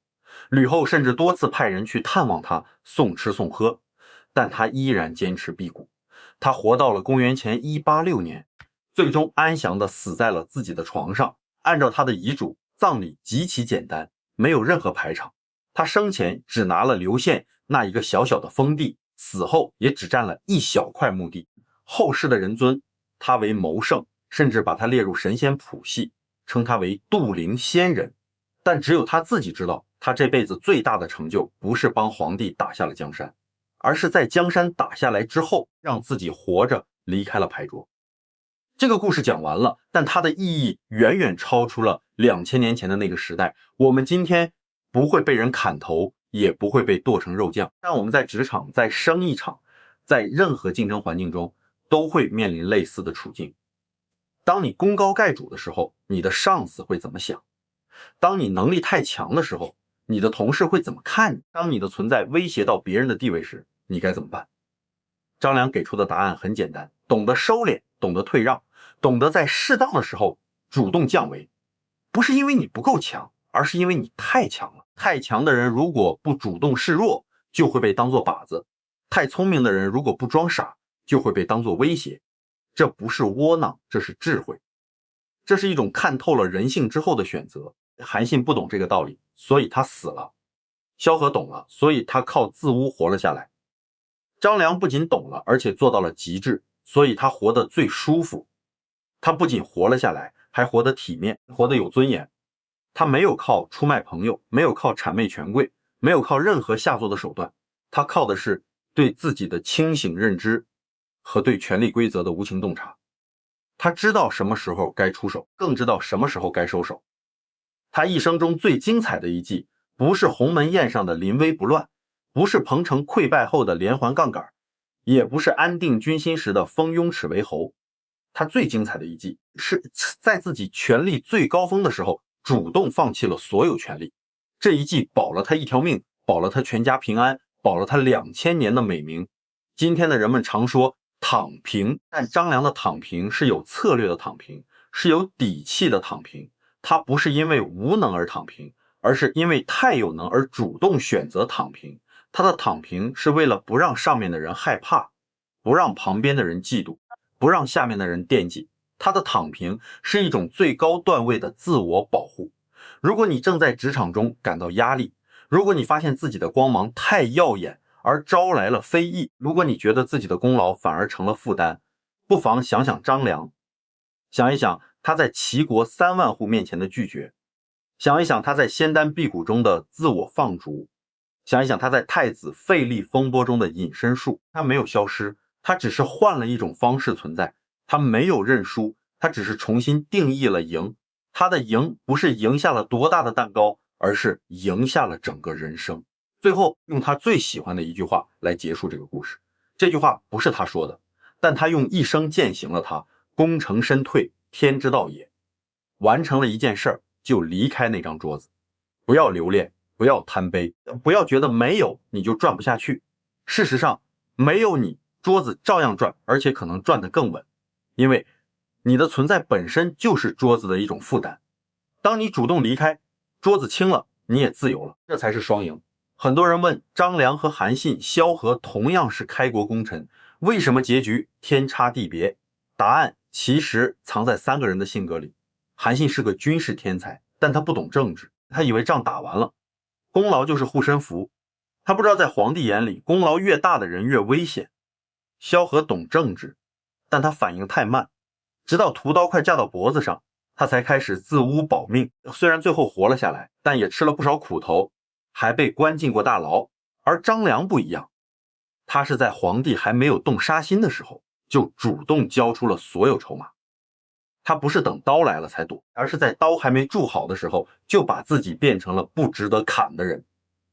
吕后甚至多次派人去探望他，送吃送喝，但他依然坚持辟谷。他活到了公元前186年，最终安详地死在了自己的床上。按照他的遗嘱，葬礼极其简单，没有任何排场。他生前只拿了刘县那一个小小的封地，死后也只占了一小块墓地。后世的人尊他为谋圣，甚至把他列入神仙谱系，称他为渡灵仙人。但只有他自己知道，他这辈子最大的成就不是帮皇帝打下了江山，而是在江山打下来之后，让自己活着离开了牌桌。这个故事讲完了，但它的意义远远超出了2000年前的那个时代。我们今天不会被人砍头，也不会被剁成肉酱，但我们在职场、在生意场、在任何竞争环境中都会面临类似的处境。当你功高盖主的时候，你的上司会怎么想？当你能力太强的时候，你的同事会怎么看你？当你的存在威胁到别人的地位时，你该怎么办？张良给出的答案很简单，懂得收敛，懂得退让，懂得在适当的时候主动降维。不是因为你不够强，而是因为你太强了。太强的人如果不主动示弱，就会被当作靶子；太聪明的人如果不装傻，就会被当作威胁。这不是窝囊，这是智慧。这是一种看透了人性之后的选择。韩信不懂这个道理，所以他死了。萧何懂了，所以他靠自污活了下来。张良不仅懂了，而且做到了极致，所以他活得最舒服。他不仅活了下来，还活得体面，活得有尊严。他没有靠出卖朋友，没有靠谄媚权贵，没有靠任何下作的手段，他靠的是对自己的清醒认知和对权力规则的无情洞察。他知道什么时候该出手，更知道什么时候该收手。他一生中最精彩的一计，不是鸿门宴上的临危不乱，不是彭城溃败后的连环杠杆，也不是安定军心时的蜂拥齿为侯。他最精彩的一计，是在自己权力最高峰的时候，主动放弃了所有权利。这一计保了他一条命，保了他全家平安，保了他2000年的美名。今天的人们常说躺平，但张良的躺平是有策略的躺平，是有底气的躺平。他不是因为无能而躺平，而是因为太有能而主动选择躺平。他的躺平是为了不让上面的人害怕，不让旁边的人嫉妒，不让下面的人惦记。他的躺平是一种最高段位的自我保护。如果你正在职场中感到压力，如果你发现自己的光芒太耀眼而招来了非议，如果你觉得自己的功劳反而成了负担，不妨想想张良，想一想他在齐国3万户面前的拒绝，想一想他在仙丹辟谷中的自我放逐，想一想他在太子废立风波中的隐身术。他没有消失，他只是换了一种方式存在。他没有认输，他只是重新定义了赢。他的赢不是赢下了多大的蛋糕，而是赢下了整个人生。最后用他最喜欢的一句话来结束这个故事。这句话不是他说的，但他用一生践行了它。功成身退，天之道也。完成了一件事儿，就离开那张桌子。不要留恋，不要贪杯，不要觉得没有你就转不下去。事实上，没有你，桌子照样转，而且可能转得更稳。因为你的存在本身就是桌子的一种负担。当你主动离开，桌子轻了，你也自由了，这才是双赢。很多人问张良和韩信、萧何同样是开国功臣，为什么结局天差地别？答案其实藏在3个人的性格里。韩信是个军事天才，但他不懂政治，他以为仗打完了，功劳就是护身符。他不知道在皇帝眼里，功劳越大的人越危险。萧何懂政治，但他反应太慢，直到屠刀快架到脖子上，他才开始自污保命。虽然最后活了下来，但也吃了不少苦头，还被关进过大牢。而张良不一样，他是在皇帝还没有动杀心的时候，就主动交出了所有筹码。他不是等刀来了才躲，而是在刀还没铸好的时候，就把自己变成了不值得砍的人。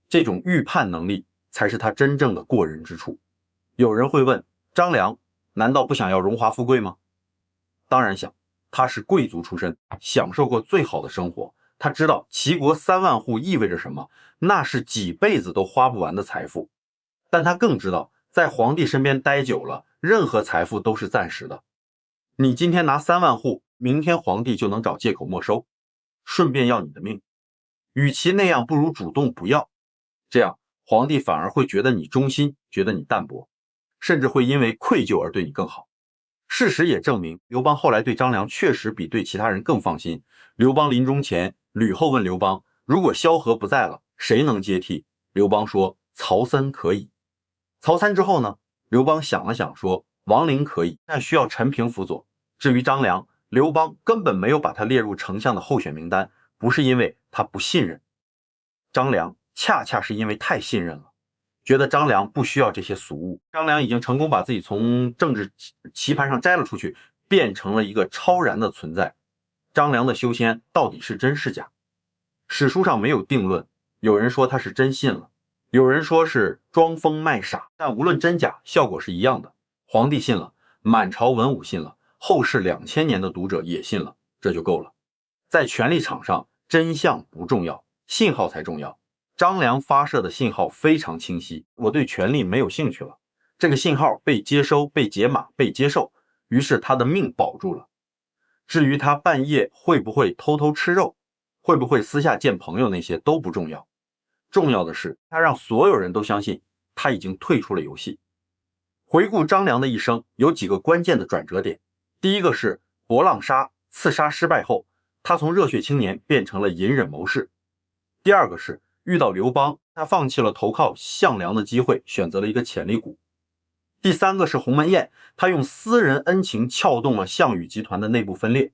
这种预判能力才是他真正的过人之处。有人会问，张良难道不想要荣华富贵吗？当然想，他是贵族出身，享受过最好的生活。他知道齐国3万户意味着什么，那是几辈子都花不完的财富。但他更知道，在皇帝身边待久了，任何财富都是暂时的。你今天拿3万户，明天皇帝就能找借口没收，顺便要你的命。与其那样，不如主动不要。这样皇帝反而会觉得你忠心，觉得你淡泊，甚至会因为愧疚而对你更好。事实也证明，刘邦后来对张良确实比对其他人更放心。刘邦临终前，吕后问刘邦，如果萧何不在了，谁能接替？刘邦说，曹参可以。曹参之后呢？刘邦想了想说，王陵可以，但需要陈平辅佐。至于张良，刘邦根本没有把他列入丞相的候选名单，不是因为他不信任张良，恰恰是因为太信任了，觉得张良不需要这些俗物。张良已经成功把自己从政治棋盘上摘了出去，变成了一个超然的存在。张良的修仙到底是真是假？史书上没有定论，有人说他是真信了，有人说是装疯卖傻，但无论真假，效果是一样的。皇帝信了，满朝文武信了，后世2000年的读者也信了，这就够了。在权力场上，真相不重要，信号才重要。张良发射的信号非常清晰，我对权力没有兴趣了。这个信号被接收、被解码、被接受，于是他的命保住了。至于他半夜会不会偷偷吃肉，会不会私下见朋友，那些都不重要。重要的是，他让所有人都相信他已经退出了游戏。回顾张良的一生，有几个关键的转折点。第一个是博浪沙刺杀失败后，他从热血青年变成了隐忍谋士。第二个是遇到刘邦，他放弃了投靠项梁的机会，选择了一个潜力股。第三个是鸿门宴，他用私人恩情撬动了项羽集团的内部分裂。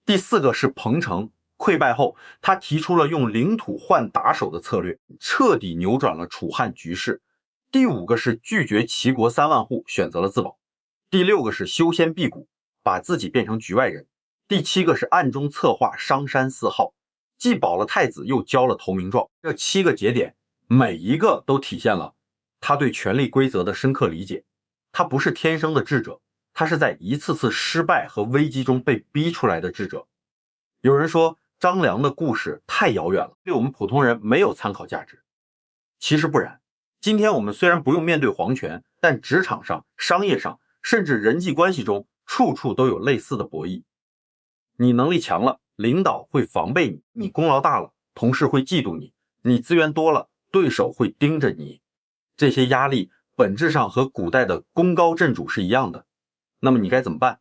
第四个是彭城溃败后，他提出了用领土换打手的策略，彻底扭转了楚汉局势。第5个是拒绝齐国3万户，选择了自保。第6个是修仙辟谷，把自己变成局外人。第7个是暗中策划商山4号，既保了太子，又交了投名状。这7个节点，每一个都体现了他对权力规则的深刻理解。他不是天生的智者，他是在一次次失败和危机中被逼出来的智者。有人说张良的故事太遥远了，对我们普通人没有参考价值。其实不然，今天我们虽然不用面对皇权，但职场上、商业上，甚至人际关系中，处处都有类似的博弈。你能力强了，领导会防备你；你功劳大了，同事会嫉妒你；你资源多了，对手会盯着你。这些压力本质上和古代的功高震主是一样的。那么你该怎么办？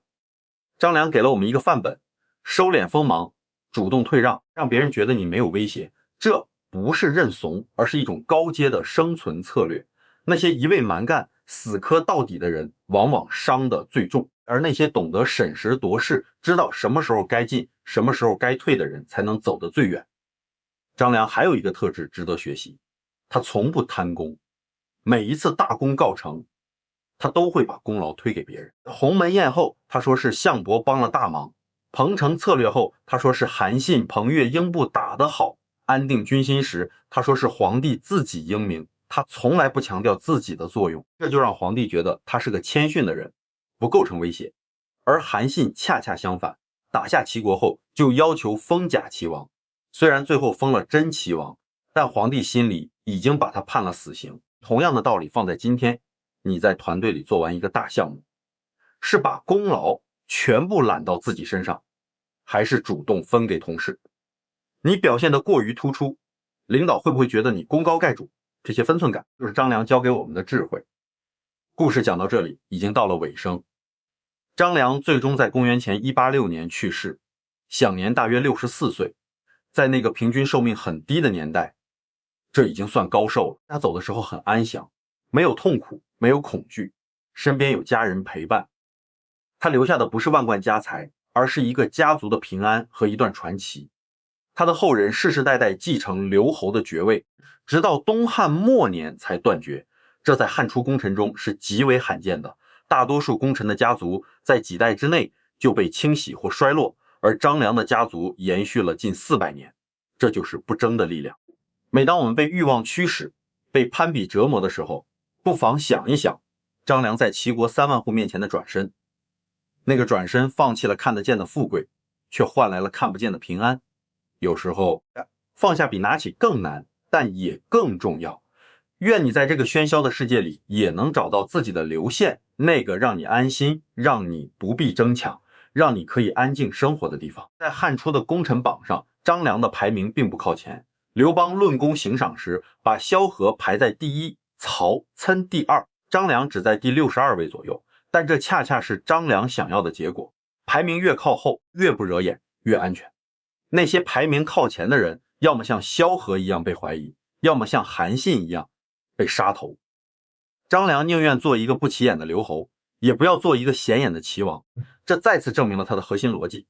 张良给了我们一个范本：收敛锋芒，主动退让，让别人觉得你没有威胁。这不是认怂，而是一种高阶的生存策略。那些一味蛮干、死磕到底的人，往往伤得最重，而那些懂得审时度势，知道什么时候该进，什么时候该退的人，才能走得最远。张良还有一个特质值得学习，他从不贪功。每一次大功告成，他都会把功劳推给别人。鸿门宴后，他说是项伯帮了大忙；彭城策略后，他说是韩信、彭越、英布打得好；安定军心时，他说是皇帝自己英明。他从来不强调自己的作用，这就让皇帝觉得他是个谦逊的人，不构成威胁。而韩信恰恰相反，打下齐国后就要求封假齐王，虽然最后封了真齐王，但皇帝心里已经把他判了死刑。同样的道理放在今天，你在团队里做完一个大项目，是把功劳全部揽到自己身上，还是主动分给同事？你表现得过于突出，领导会不会觉得你功高盖主？这些分寸感就是张良教给我们的智慧。故事讲到这里已经到了尾声，张良最终在公元前186年去世，享年大约64岁。在那个平均寿命很低的年代，这已经算高寿了。他走的时候很安详，没有痛苦，没有恐惧，身边有家人陪伴。他留下的不是万贯家财，而是一个家族的平安和一段传奇。他的后人世世代代继承刘侯的爵位，直到东汉末年才断绝，这在汉初功臣中是极为罕见的。大多数功臣的家族在几代之内就被清洗或衰落，而张良的家族延续了近400年，这就是不争的力量。每当我们被欲望驱使，被攀比折磨的时候，不妨想一想张良在齐国3万户面前的转身。那个转身放弃了看得见的富贵，却换来了看不见的平安。有时候放下比拿起更难，但也更重要。愿你在这个喧嚣的世界里也能找到自己的流线，那个让你安心，让你不必争抢，让你可以安静生活的地方。在汉初的功臣榜上，张良的排名并不靠前。刘邦论功行赏时，把萧何排在第1，曹参第2，张良只在第62位左右。但这恰恰是张良想要的结果，排名越靠后，越不惹眼，越安全。那些排名靠前的人，要么像萧何一样被怀疑，要么像韩信一样被杀头。张良宁愿做一个不起眼的刘侯，也不要做一个显眼的齐王。这再次证明了他的核心逻辑：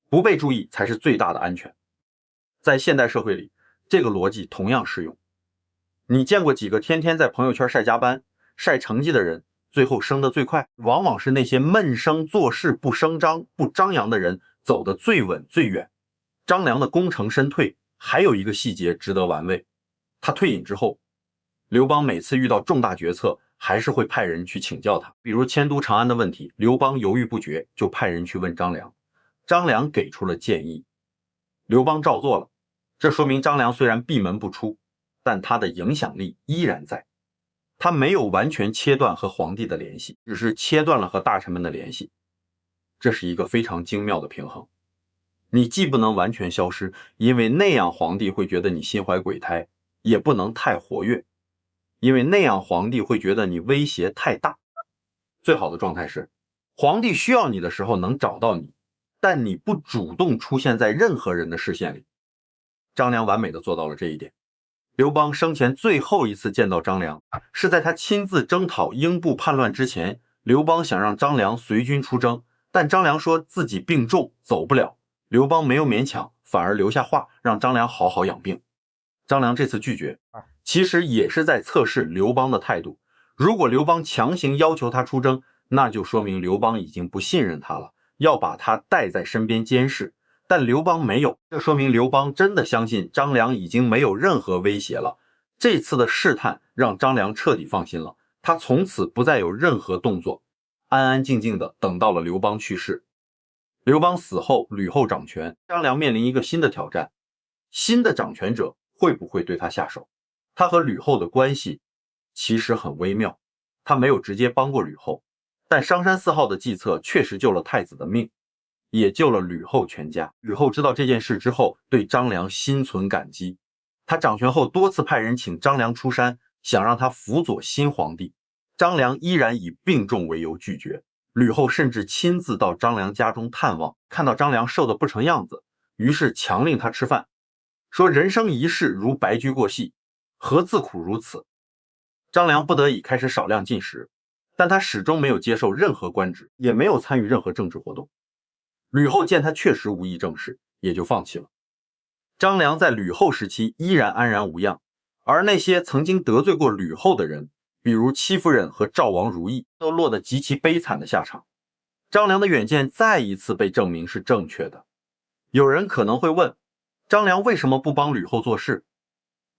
不被注意才是最大的安全。在现代社会里，这个逻辑同样适用。你见过几个天天在朋友圈晒加班、晒成绩的人，最后升得最快？往往是那些闷声做事不声张、不张扬的人走得最稳最远。张良的功成身退还有一个细节值得玩味，他退隐之后，刘邦每次遇到重大决策还是会派人去请教他。比如迁都长安的问题，刘邦犹豫不决，就派人去问张良，张良给出了建议，刘邦照做了。这说明张良虽然闭门不出，但他的影响力依然在。他没有完全切断和皇帝的联系，只是切断了和大臣们的联系。这是一个非常精妙的平衡。你既不能完全消失，因为那样皇帝会觉得你心怀鬼胎，也不能太活跃，因为那样皇帝会觉得你威胁太大。最好的状态是，皇帝需要你的时候能找到你，但你不主动出现在任何人的视线里。张良完美的做到了这一点。刘邦生前最后一次见到张良，是在他亲自征讨英布叛乱之前。刘邦想让张良随军出征，但张良说自己病重，走不了。刘邦没有勉强，反而留下话让张良好好养病。张良这次拒绝，其实也是在测试刘邦的态度。如果刘邦强行要求他出征，那就说明刘邦已经不信任他了，要把他带在身边监视。但刘邦没有，这说明刘邦真的相信张良已经没有任何威胁了。这次的试探让张良彻底放心了，他从此不再有任何动作，安安静静的等到了刘邦去世。刘邦死后，吕后掌权，张良面临一个新的挑战，新的掌权者会不会对他下手？他和吕后的关系其实很微妙，他没有直接帮过吕后，但商山4号的计策确实救了太子的命，也救了吕后全家。吕后知道这件事之后，对张良心存感激。他掌权后多次派人请张良出山，想让他辅佐新皇帝。张良依然以病重为由拒绝。吕后甚至亲自到张良家中探望，看到张良瘦得不成样子，于是强令他吃饭，说人生一世如白驹过隙，何自苦如此。张良不得已开始少量进食，但他始终没有接受任何官职，也没有参与任何政治活动。吕后见他确实无益政事，也就放弃了。张良在吕后时期依然安然无恙，而那些曾经得罪过吕后的人，比如戚夫人和赵王如意，都落得极其悲惨的下场。张良的远见再一次被证明是正确的。有人可能会问，张良为什么不帮吕后做事？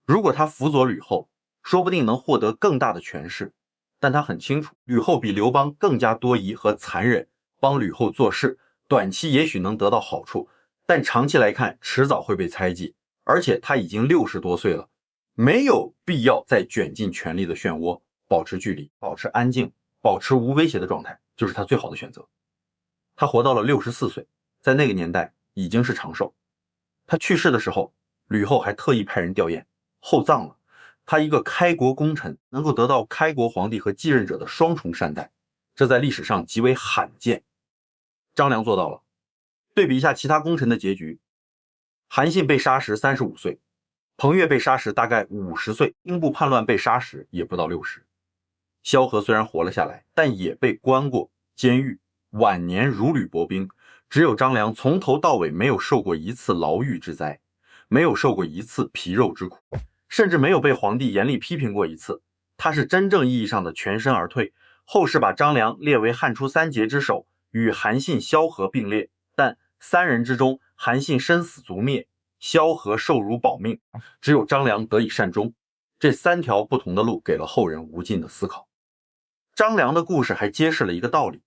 如果他辅佐吕后，说不定能获得更大的权势，但他很清楚，吕后比刘邦更加多疑和残忍，帮吕后做事，短期也许能得到好处，但长期来看，迟早会被猜忌。而且他已经60多岁了，没有必要再卷进权力的漩涡，保持距离，保持安静，保持无威胁的状态，就是他最好的选择。他活到了64岁，在那个年代已经是长寿。他去世的时候，吕后还特意派人吊唁，厚葬了。他一个开国功臣能够得到开国皇帝和继任者的双重善待，这在历史上极为罕见。张良做到了。对比一下其他功臣的结局，韩信被杀时35岁，彭越被杀时大概50岁，英布叛乱被杀时也不到60。萧何虽然活了下来，但也被关过监狱，晚年如履薄冰。只有张良从头到尾没有受过一次牢狱之灾，没有受过一次皮肉之苦，甚至没有被皇帝严厉批评过一次。他是真正意义上的全身而退。后世把张良列为汉初三杰之首，与韩信、萧何并列，但3人之中，韩信生死族灭，萧何受辱保命，只有张良得以善终。这3条不同的路给了后人无尽的思考。张良的故事还揭示了一个道理，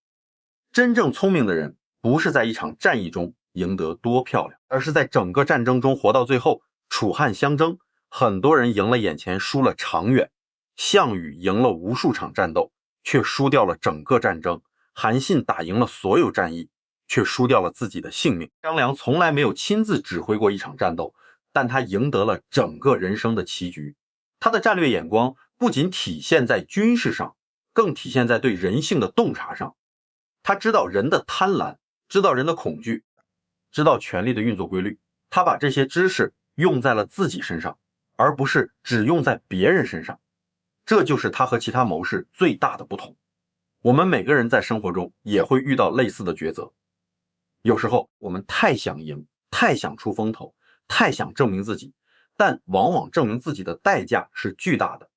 真正聪明的人不是在一场战役中赢得多漂亮，而是在整个战争中活到最后。楚汉相争，很多人赢了眼前，输了长远。项羽赢了无数场战斗，却输掉了整个战争。韩信打赢了所有战役，却输掉了自己的性命。张良从来没有亲自指挥过一场战斗，但他赢得了整个人生的棋局。他的战略眼光不仅体现在军事上，更体现在对人性的洞察上。他知道人的贪婪，知道人的恐惧，知道权力的运作规律。他把这些知识用在了自己身上，而不是只用在别人身上。这就是他和其他谋士最大的不同。我们每个人在生活中也会遇到类似的抉择。有时候我们太想赢，太想出风头，太想证明自己，但往往证明自己的代价是巨大的。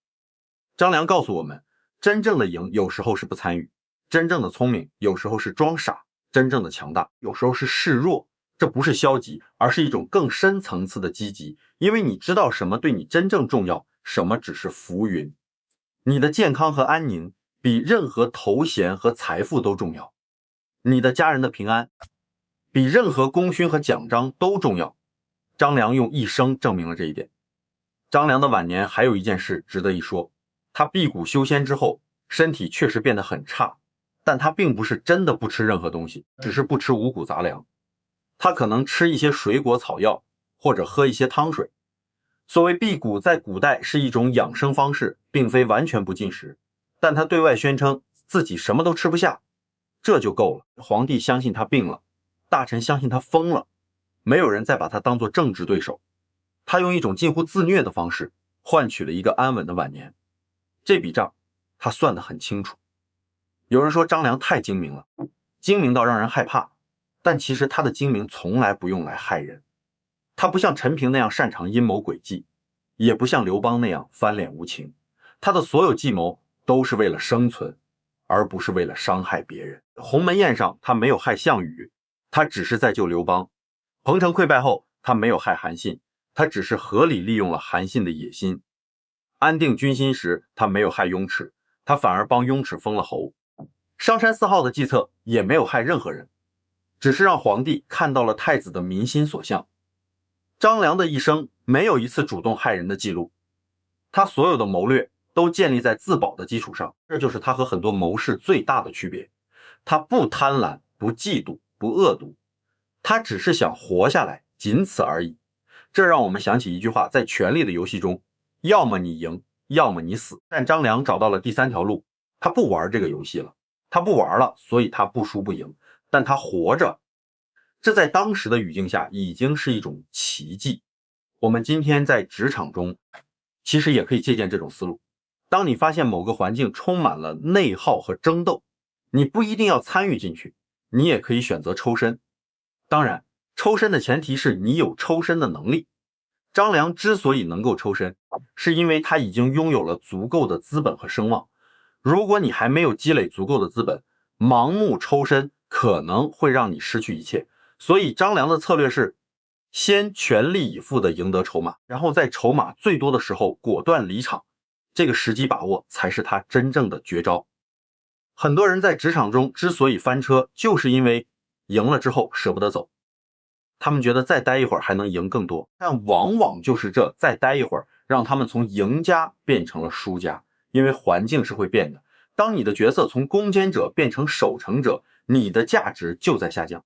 张良告诉我们，真正的赢有时候是不参与，真正的聪明有时候是装傻，真正的强大有时候是示弱。这不是消极，而是一种更深层次的积极，因为你知道什么对你真正重要，什么只是浮云。你的健康和安宁比任何头衔和财富都重要，你的家人的平安比任何功勋和奖章都重要。张良用一生证明了这一点。张良的晚年还有一件事值得一说，他辟谷修仙之后，身体确实变得很差，但他并不是真的不吃任何东西，只是不吃五谷杂粮。他可能吃一些水果草药，或者喝一些汤水。所谓辟谷在古代是一种养生方式，并非完全不进食，但他对外宣称自己什么都吃不下，这就够了。皇帝相信他病了，大臣相信他疯了，没有人再把他当作政治对手。他用一种近乎自虐的方式换取了一个安稳的晚年。这笔账他算得很清楚。有人说张良太精明了，精明到让人害怕，但其实他的精明从来不用来害人。他不像陈平那样擅长阴谋诡计，也不像刘邦那样翻脸无情。他的所有计谋都是为了生存，而不是为了伤害别人。鸿门宴上，他没有害项羽，他只是在救刘邦；彭城溃败后，他没有害韩信，他只是合理利用了韩信的野心。安定军心时，他没有害雍齿，他反而帮雍齿封了侯。商山4号的计策也没有害任何人，只是让皇帝看到了太子的民心所向。张良的一生没有一次主动害人的记录，他所有的谋略都建立在自保的基础上，这就是他和很多谋士最大的区别。他不贪婪，不嫉妒，不恶毒，他只是想活下来，仅此而已。这让我们想起一句话，在权力的游戏中，要么你赢，要么你死。但张良找到了第3条路，他不玩这个游戏了，他不玩了，所以他不输不赢，但他活着。这在当时的语境下已经是一种奇迹。我们今天在职场中其实也可以借鉴这种思路。当你发现某个环境充满了内耗和争斗，你不一定要参与进去，你也可以选择抽身。当然，抽身的前提是你有抽身的能力。张良之所以能够抽身，是因为他已经拥有了足够的资本和声望。如果你还没有积累足够的资本，盲目抽身可能会让你失去一切。所以张良的策略是先全力以赴地赢得筹码，然后在筹码最多的时候果断离场。这个时机把握才是他真正的绝招。很多人在职场中之所以翻车，就是因为赢了之后舍不得走，他们觉得再待一会儿还能赢更多，但往往就是这再待一会儿让他们从赢家变成了输家。因为环境是会变的，当你的角色从攻坚者变成守城者，你的价值就在下降。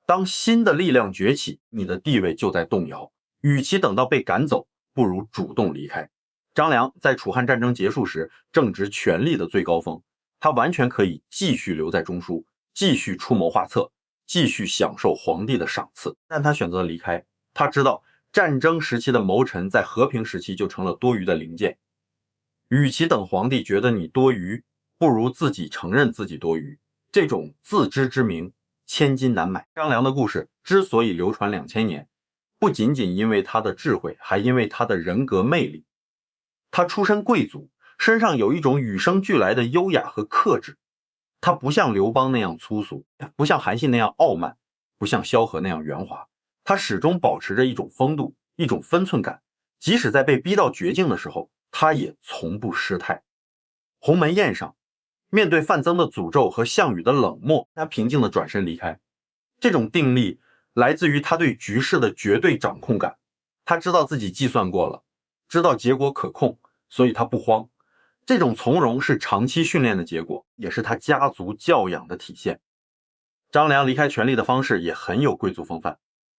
当新的力量崛起，你的地位就在动摇。与其等到被赶走，不如主动离开。张良在楚汉战争结束时正值权力的最高峰，他完全可以继续留在中枢，继续出谋划策，继续享受皇帝的赏赐，但他选择离开。他知道战争时期的谋臣在和平时期就成了多余的零件。与其等皇帝觉得你多余，不如自己承认自己多余。这种自知之明千金难买。张良的故事之所以流传2000年，不仅仅因为他的智慧，还因为他的人格魅力。他出身贵族，身上有一种与生俱来的优雅和克制。他不像刘邦那样粗俗，不像韩信那样傲慢，不像萧何那样圆滑。他始终保持着一种风度，一种分寸感，即使在被逼到绝境的时候，他也从不失态。鸿门宴上，面对范增的诅咒和项羽的冷漠，他平静地转身离开。这种定力来自于他对局势的绝对掌控感。他知道自己计算过了，知道结果可控，所以他不慌。这种从容是长期训练的结果，也是他家族教养的体现。张良离开权力的方式也很有贵族风范，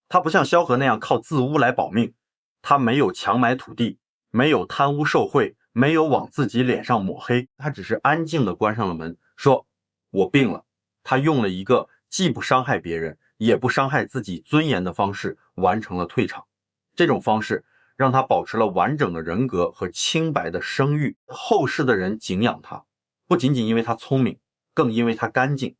他不像萧何那样靠自污来保命，他没有强买土地，没有贪污受贿，没有往自己脸上抹黑，他只是安静地关上了门，说我病了。他用了一个既不伤害别人也不伤害自己尊严的方式完成了退场。这种方式让他保持了完整的人格和清白的声誉，后世的人敬仰他，不仅仅因为他聪明，更因为他干净。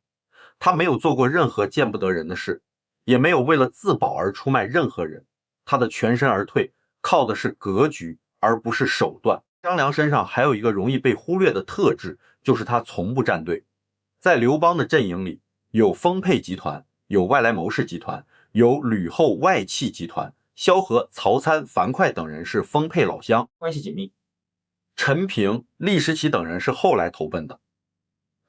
他没有做过任何见不得人的事，也没有为了自保而出卖任何人。他的全身而退靠的是格局，而不是手段。张良身上还有一个容易被忽略的特质，就是他从不站队。在刘邦的阵营里，有丰沛集团，有外来谋士集团，有吕后外戚集团。萧何、曹参、樊哙等人是丰沛老乡，关系紧密。陈平、厉时齐等人是后来投奔的。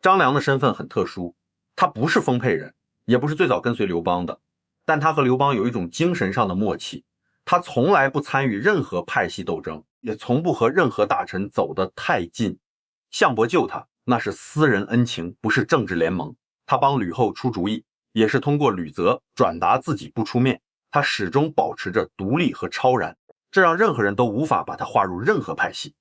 张良的身份很特殊，他不是丰沛人，也不是最早跟随刘邦的，但他和刘邦有一种精神上的默契。他从来不参与任何派系斗争，也从不和任何大臣走得太近。项伯救他，那是私人恩情，不是政治联盟。他帮吕后出主意，也是通过吕泽转达自己不出面。他始终保持着独立和超然，这让任何人都无法把他划入任何派系。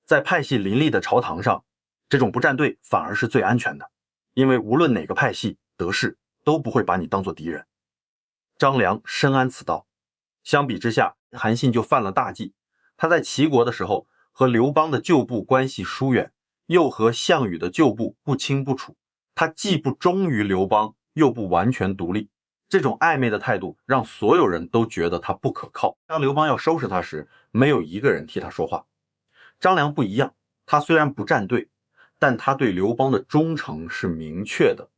在派系林立的朝堂上，这种不站队反而是最安全的，因为无论哪个派系得势，都不会把你当作敌人。张良深谙此道。相比之下，韩信就犯了大忌。他在齐国的时候和刘邦的旧部关系疏远，又和项羽的旧部不清不楚。他既不忠于刘邦，又不完全独立。这种暧昧的态度让所有人都觉得他不可靠。当刘邦要收拾他时，没有一个人替他说话。张良不一样，他虽然不站队，但他对刘邦的忠诚是明确的。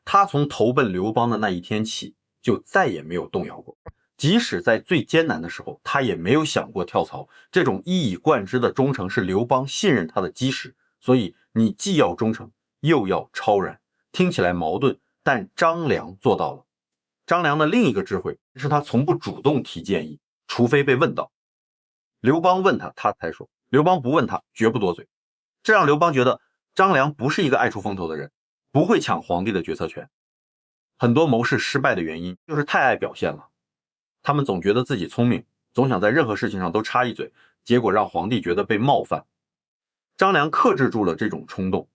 他从投奔刘邦的那一天起，就再也没有动摇过。即使在最艰难的时候，他也没有想过跳槽。这种一以贯之的忠诚是刘邦信任他的基石。所以你既要忠诚，又要超然，听起来矛盾，但张良做到了。张良的另一个智慧是他从不主动提建议，除非被问到。刘邦问他，他才说；刘邦不问他，绝不多嘴。这让刘邦觉得张良不是一个爱出风头的人，不会抢皇帝的决策权。很多谋士失败的原因就是太爱表现了，他们总觉得自己聪明，总想在任何事情上都插一嘴，结果让皇帝觉得被冒犯。张良克制住了这种冲动，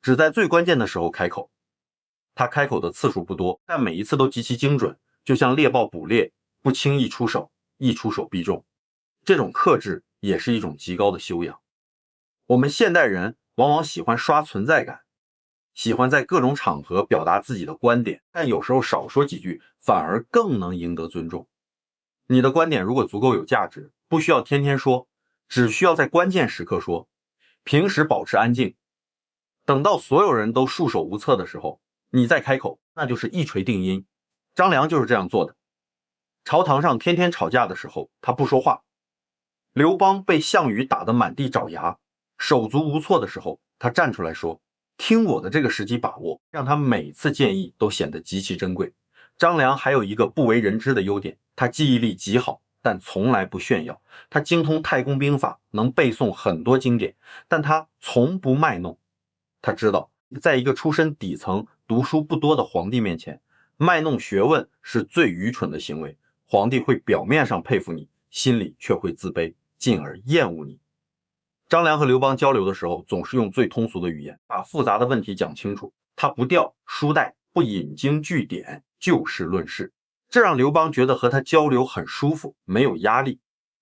只在最关键的时候开口。他开口的次数不多，但每一次都极其精准，就像猎豹捕猎，不轻易出手，一出手必中。这种克制也是一种极高的修养。我们现代人往往喜欢刷存在感，喜欢在各种场合表达自己的观点，但有时候少说几句反而更能赢得尊重。你的观点如果足够有价值，不需要天天说，只需要在关键时刻说，平时保持安静，等到所有人都束手无策的时候，你再开口，那就是一锤定音。张良就是这样做的。朝堂上天天吵架的时候，他不说话。刘邦被项羽打得满地找牙，手足无措的时候，他站出来说，听我的这个时机把握，让他每次建议都显得极其珍贵。张良还有一个不为人知的优点，他记忆力极好，但从来不炫耀。他精通太公兵法，能背诵很多经典，但他从不卖弄。他知道，在一个出身底层、读书不多的皇帝面前，卖弄学问是最愚蠢的行为。皇帝会表面上佩服你，心里却会自卑，进而厌恶你。张良和刘邦交流的时候，总是用最通俗的语言，把复杂的问题讲清楚。他不掉书袋，不引经据典，就事论事，这让刘邦觉得和他交流很舒服，没有压力。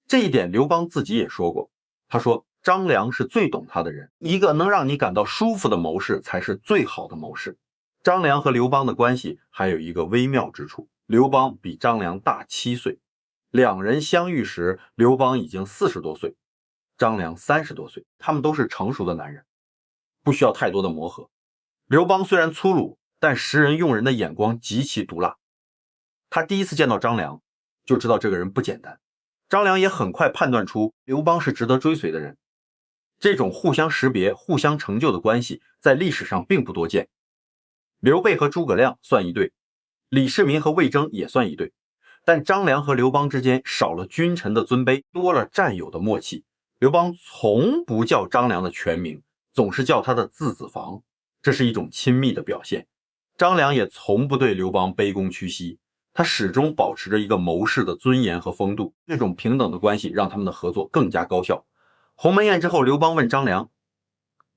这一点刘邦自己也说过，他说张良是最懂他的人，一个能让你感到舒服的谋士才是最好的谋士。张良和刘邦的关系还有一个微妙之处，刘邦比张良大7岁，两人相遇时，刘邦已经40多岁，张良30多岁，他们都是成熟的男人，不需要太多的磨合。刘邦虽然粗鲁，但识人用人的眼光极其毒辣。他第一次见到张良，就知道这个人不简单。张良也很快判断出刘邦是值得追随的人。这种互相识别、互相成就的关系，在历史上并不多见。刘备和诸葛亮算一对，李世民和魏征也算一对，但张良和刘邦之间少了君臣的尊卑，多了战友的默契。刘邦从不叫张良的全名，总是叫他的字子房，这是一种亲密的表现。张良也从不对刘邦卑躬屈膝，他始终保持着一个谋士的尊严和风度。这种平等的关系让他们的合作更加高效。鸿门宴之后，刘邦问张良，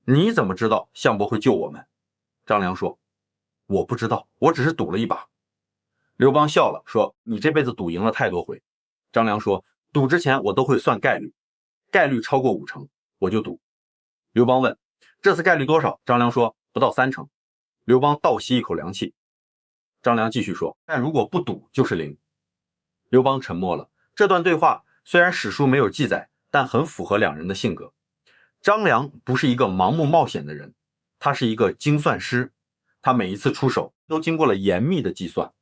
你怎么知道项伯会救我们？张良说，我不知道，我只是赌了一把。刘邦笑了，说，你这辈子赌赢了太多回。张良说，赌之前我都会算概率，概率超过5成，我就赌。刘邦问，这次概率多少？张良说，不到3成。刘邦倒吸一口凉气。张良继续说，但如果不赌就是0。刘邦沉默了。这段对话虽然史书没有记载，但很符合两人的性格。张良不是一个盲目冒险的人，他是一个精算师，他每一次出手都经过了严密的计算，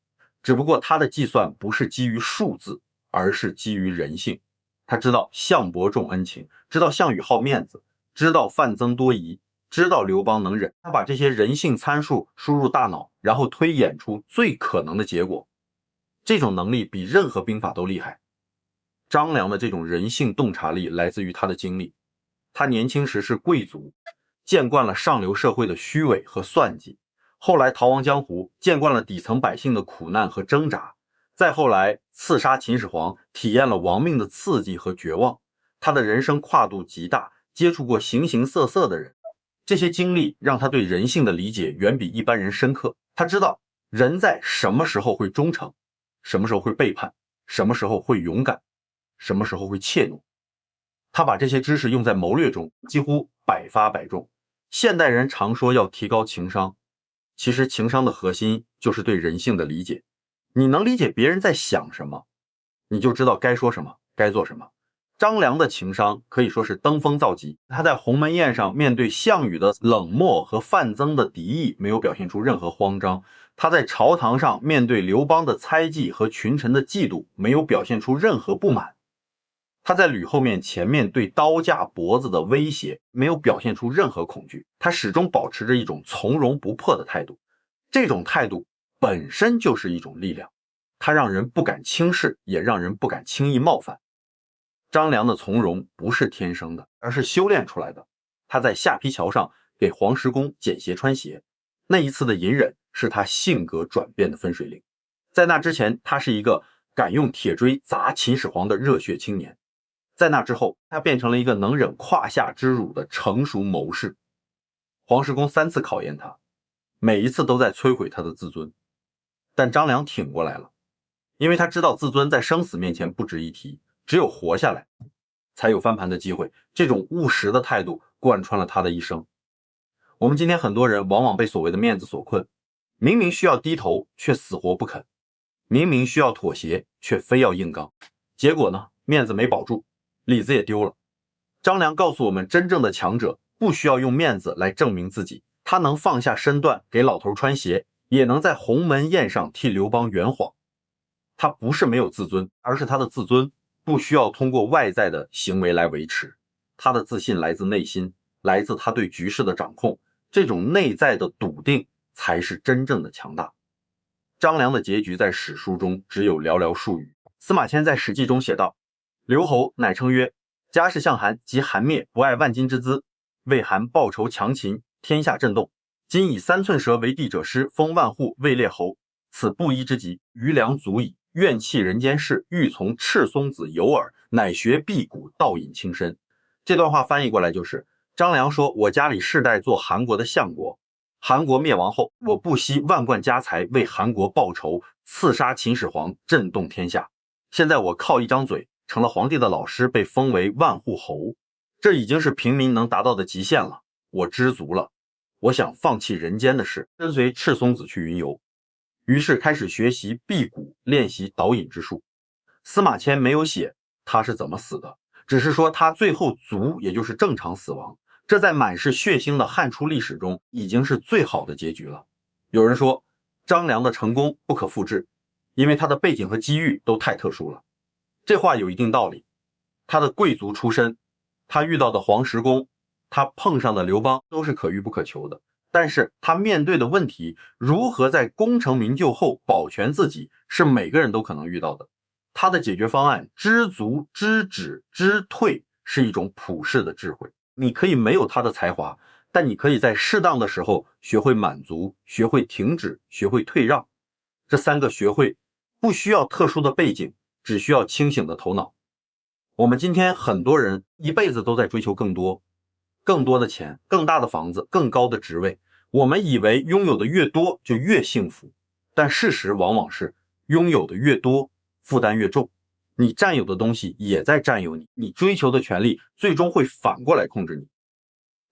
只不过他的计算不是基于数字，而是基于人性。他知道项伯重恩情，知道项羽好面子，知道范增多疑，知道刘邦能忍，他把这些人性参数输入大脑，然后推演出最可能的结果。这种能力比任何兵法都厉害。张良的这种人性洞察力来自于他的经历。他年轻时是贵族，见惯了上流社会的虚伪和算计，后来逃亡江湖，见惯了底层百姓的苦难和挣扎，再后来刺杀秦始皇，体验了亡命的刺激和绝望。他的人生跨度极大，接触过形形色色的人，这些经历让他对人性的理解远比一般人深刻。他知道人在什么时候会忠诚，什么时候会背叛，什么时候会勇敢，什么时候会怯懦。他把这些知识用在谋略中，几乎百发百中。现代人常说要提高情商，其实情商的核心就是对人性的理解。你能理解别人在想什么，你就知道该说什么，该做什么。张良的情商可以说是登峰造极，他在鸿门宴上面对项羽的冷漠和范增的敌意，没有表现出任何慌张；他在朝堂上面对刘邦的猜忌和群臣的嫉妒，没有表现出任何不满；他在吕后面前面对刀架脖子的威胁，没有表现出任何恐惧，他始终保持着一种从容不迫的态度。这种态度本身就是一种力量，它让人不敢轻视，也让人不敢轻易冒犯。张良的从容不是天生的，而是修炼出来的。他在下邳桥上给黄石公剪鞋穿鞋，那一次的隐忍是他性格转变的分水岭。在那之前，他是一个敢用铁锥砸秦始皇的热血青年；在那之后，他变成了一个能忍胯下之辱的成熟谋士。黄石公3次考验他，每一次都在摧毁他的自尊，但张良挺过来了，因为他知道自尊在生死面前不值一提，只有活下来才有翻盘的机会。这种务实的态度贯穿了他的一生。我们今天很多人往往被所谓的面子所困，明明需要低头却死活不肯，明明需要妥协却非要硬刚，结果呢，面子没保住，里子也丢了。张良告诉我们，真正的强者不需要用面子来证明自己，他能放下身段给老头穿鞋，也能在鸿门宴上替刘邦圆谎。他不是没有自尊，而是他的自尊不需要通过外在的行为来维持，他的自信来自内心，来自他对局势的掌控，这种内在的笃定才是真正的强大。张良的结局在史书中只有寥寥数语。司马迁在《史记》中写道：刘侯乃称曰：家世相韩，及韩灭，不爱万金之资，为韩报仇强秦，天下震动。今以3寸舌为帝者师，封万户，位列侯，此布衣之极，余粮足矣。愿弃人间事，欲从赤松子游耳，乃学辟谷，倒饮轻身。这段话翻译过来就是，张良说，我家里世代做韩国的相国，韩国灭亡后，我不惜万贯家财为韩国报仇，刺杀秦始皇，震动天下。现在我靠一张嘴成了皇帝的老师，被封为万户侯，这已经是平民能达到的极限了，我知足了。我想放弃人间的事，跟随赤松子去云游。于是开始学习辟谷，练习导引之术。司马迁没有写他是怎么死的，只是说他最后卒，也就是正常死亡。这在满是血腥的汉初历史中已经是最好的结局了。有人说张良的成功不可复制，因为他的背景和机遇都太特殊了。这话有一定道理。他的贵族出身，他遇到的黄石公，他碰上的刘邦都是可遇不可求的。但是他面对的问题，如何在功成名就后保全自己，是每个人都可能遇到的。他的解决方案，知足、知止、知退，是一种普世的智慧。你可以没有他的才华，但你可以在适当的时候学会满足，学会停止，学会退让。这3个学会不需要特殊的背景，只需要清醒的头脑。我们今天很多人一辈子都在追求更多，更多的钱，更大的房子，更高的职位。我们以为拥有的越多就越幸福，但事实往往是拥有的越多，负担越重。你占有的东西也在占有你，你追求的权利最终会反过来控制你。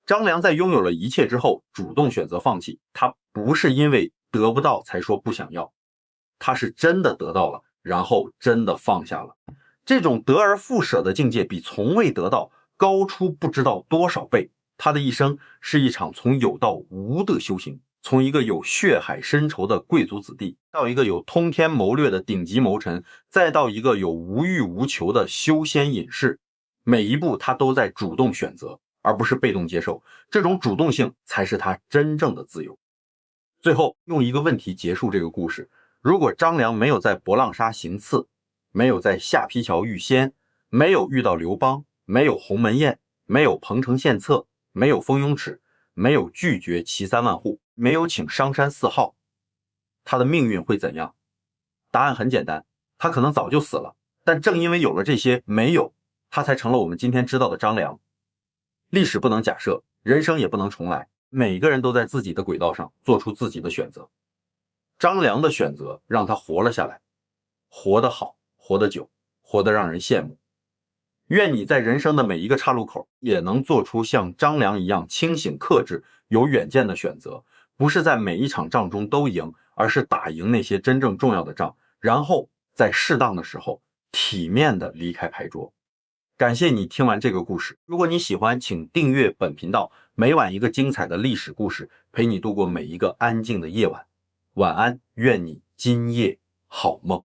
张良在拥有了一切之后，主动选择放弃，他不是因为得不到才说不想要，他是真的得到了，然后真的放下了。这种得而复舍的境界比从未得到高出不知道多少倍。他的一生是一场从有到无的修行，从一个有血海深仇的贵族子弟，到一个有通天谋略的顶级谋臣，再到一个有无欲无求的修仙隐士。每一步他都在主动选择，而不是被动接受。这种主动性才是他真正的自由。最后用一个问题结束这个故事：如果张良没有在博浪沙行刺，没有在下邳桥遇仙，没有遇到刘邦，没有鸿门宴，没有彭城献策，没有封庸尺，没有拒绝齐3万户，没有请商山4号，他的命运会怎样？答案很简单，他可能早就死了。但正因为有了这些没有，他才成了我们今天知道的张良。历史不能假设，人生也不能重来，每个人都在自己的轨道上做出自己的选择。张良的选择让他活了下来，活得好，活得久，活得让人羡慕。愿你在人生的每一个岔路口也能做出像张良一样清醒克制、有远见的选择，不是在每一场仗中都赢，而是打赢那些真正重要的仗，然后在适当的时候体面的离开牌桌。感谢你听完这个故事，如果你喜欢，请订阅本频道，每晚一个精彩的历史故事，陪你度过每一个安静的夜晚。晚安，愿你今夜好梦。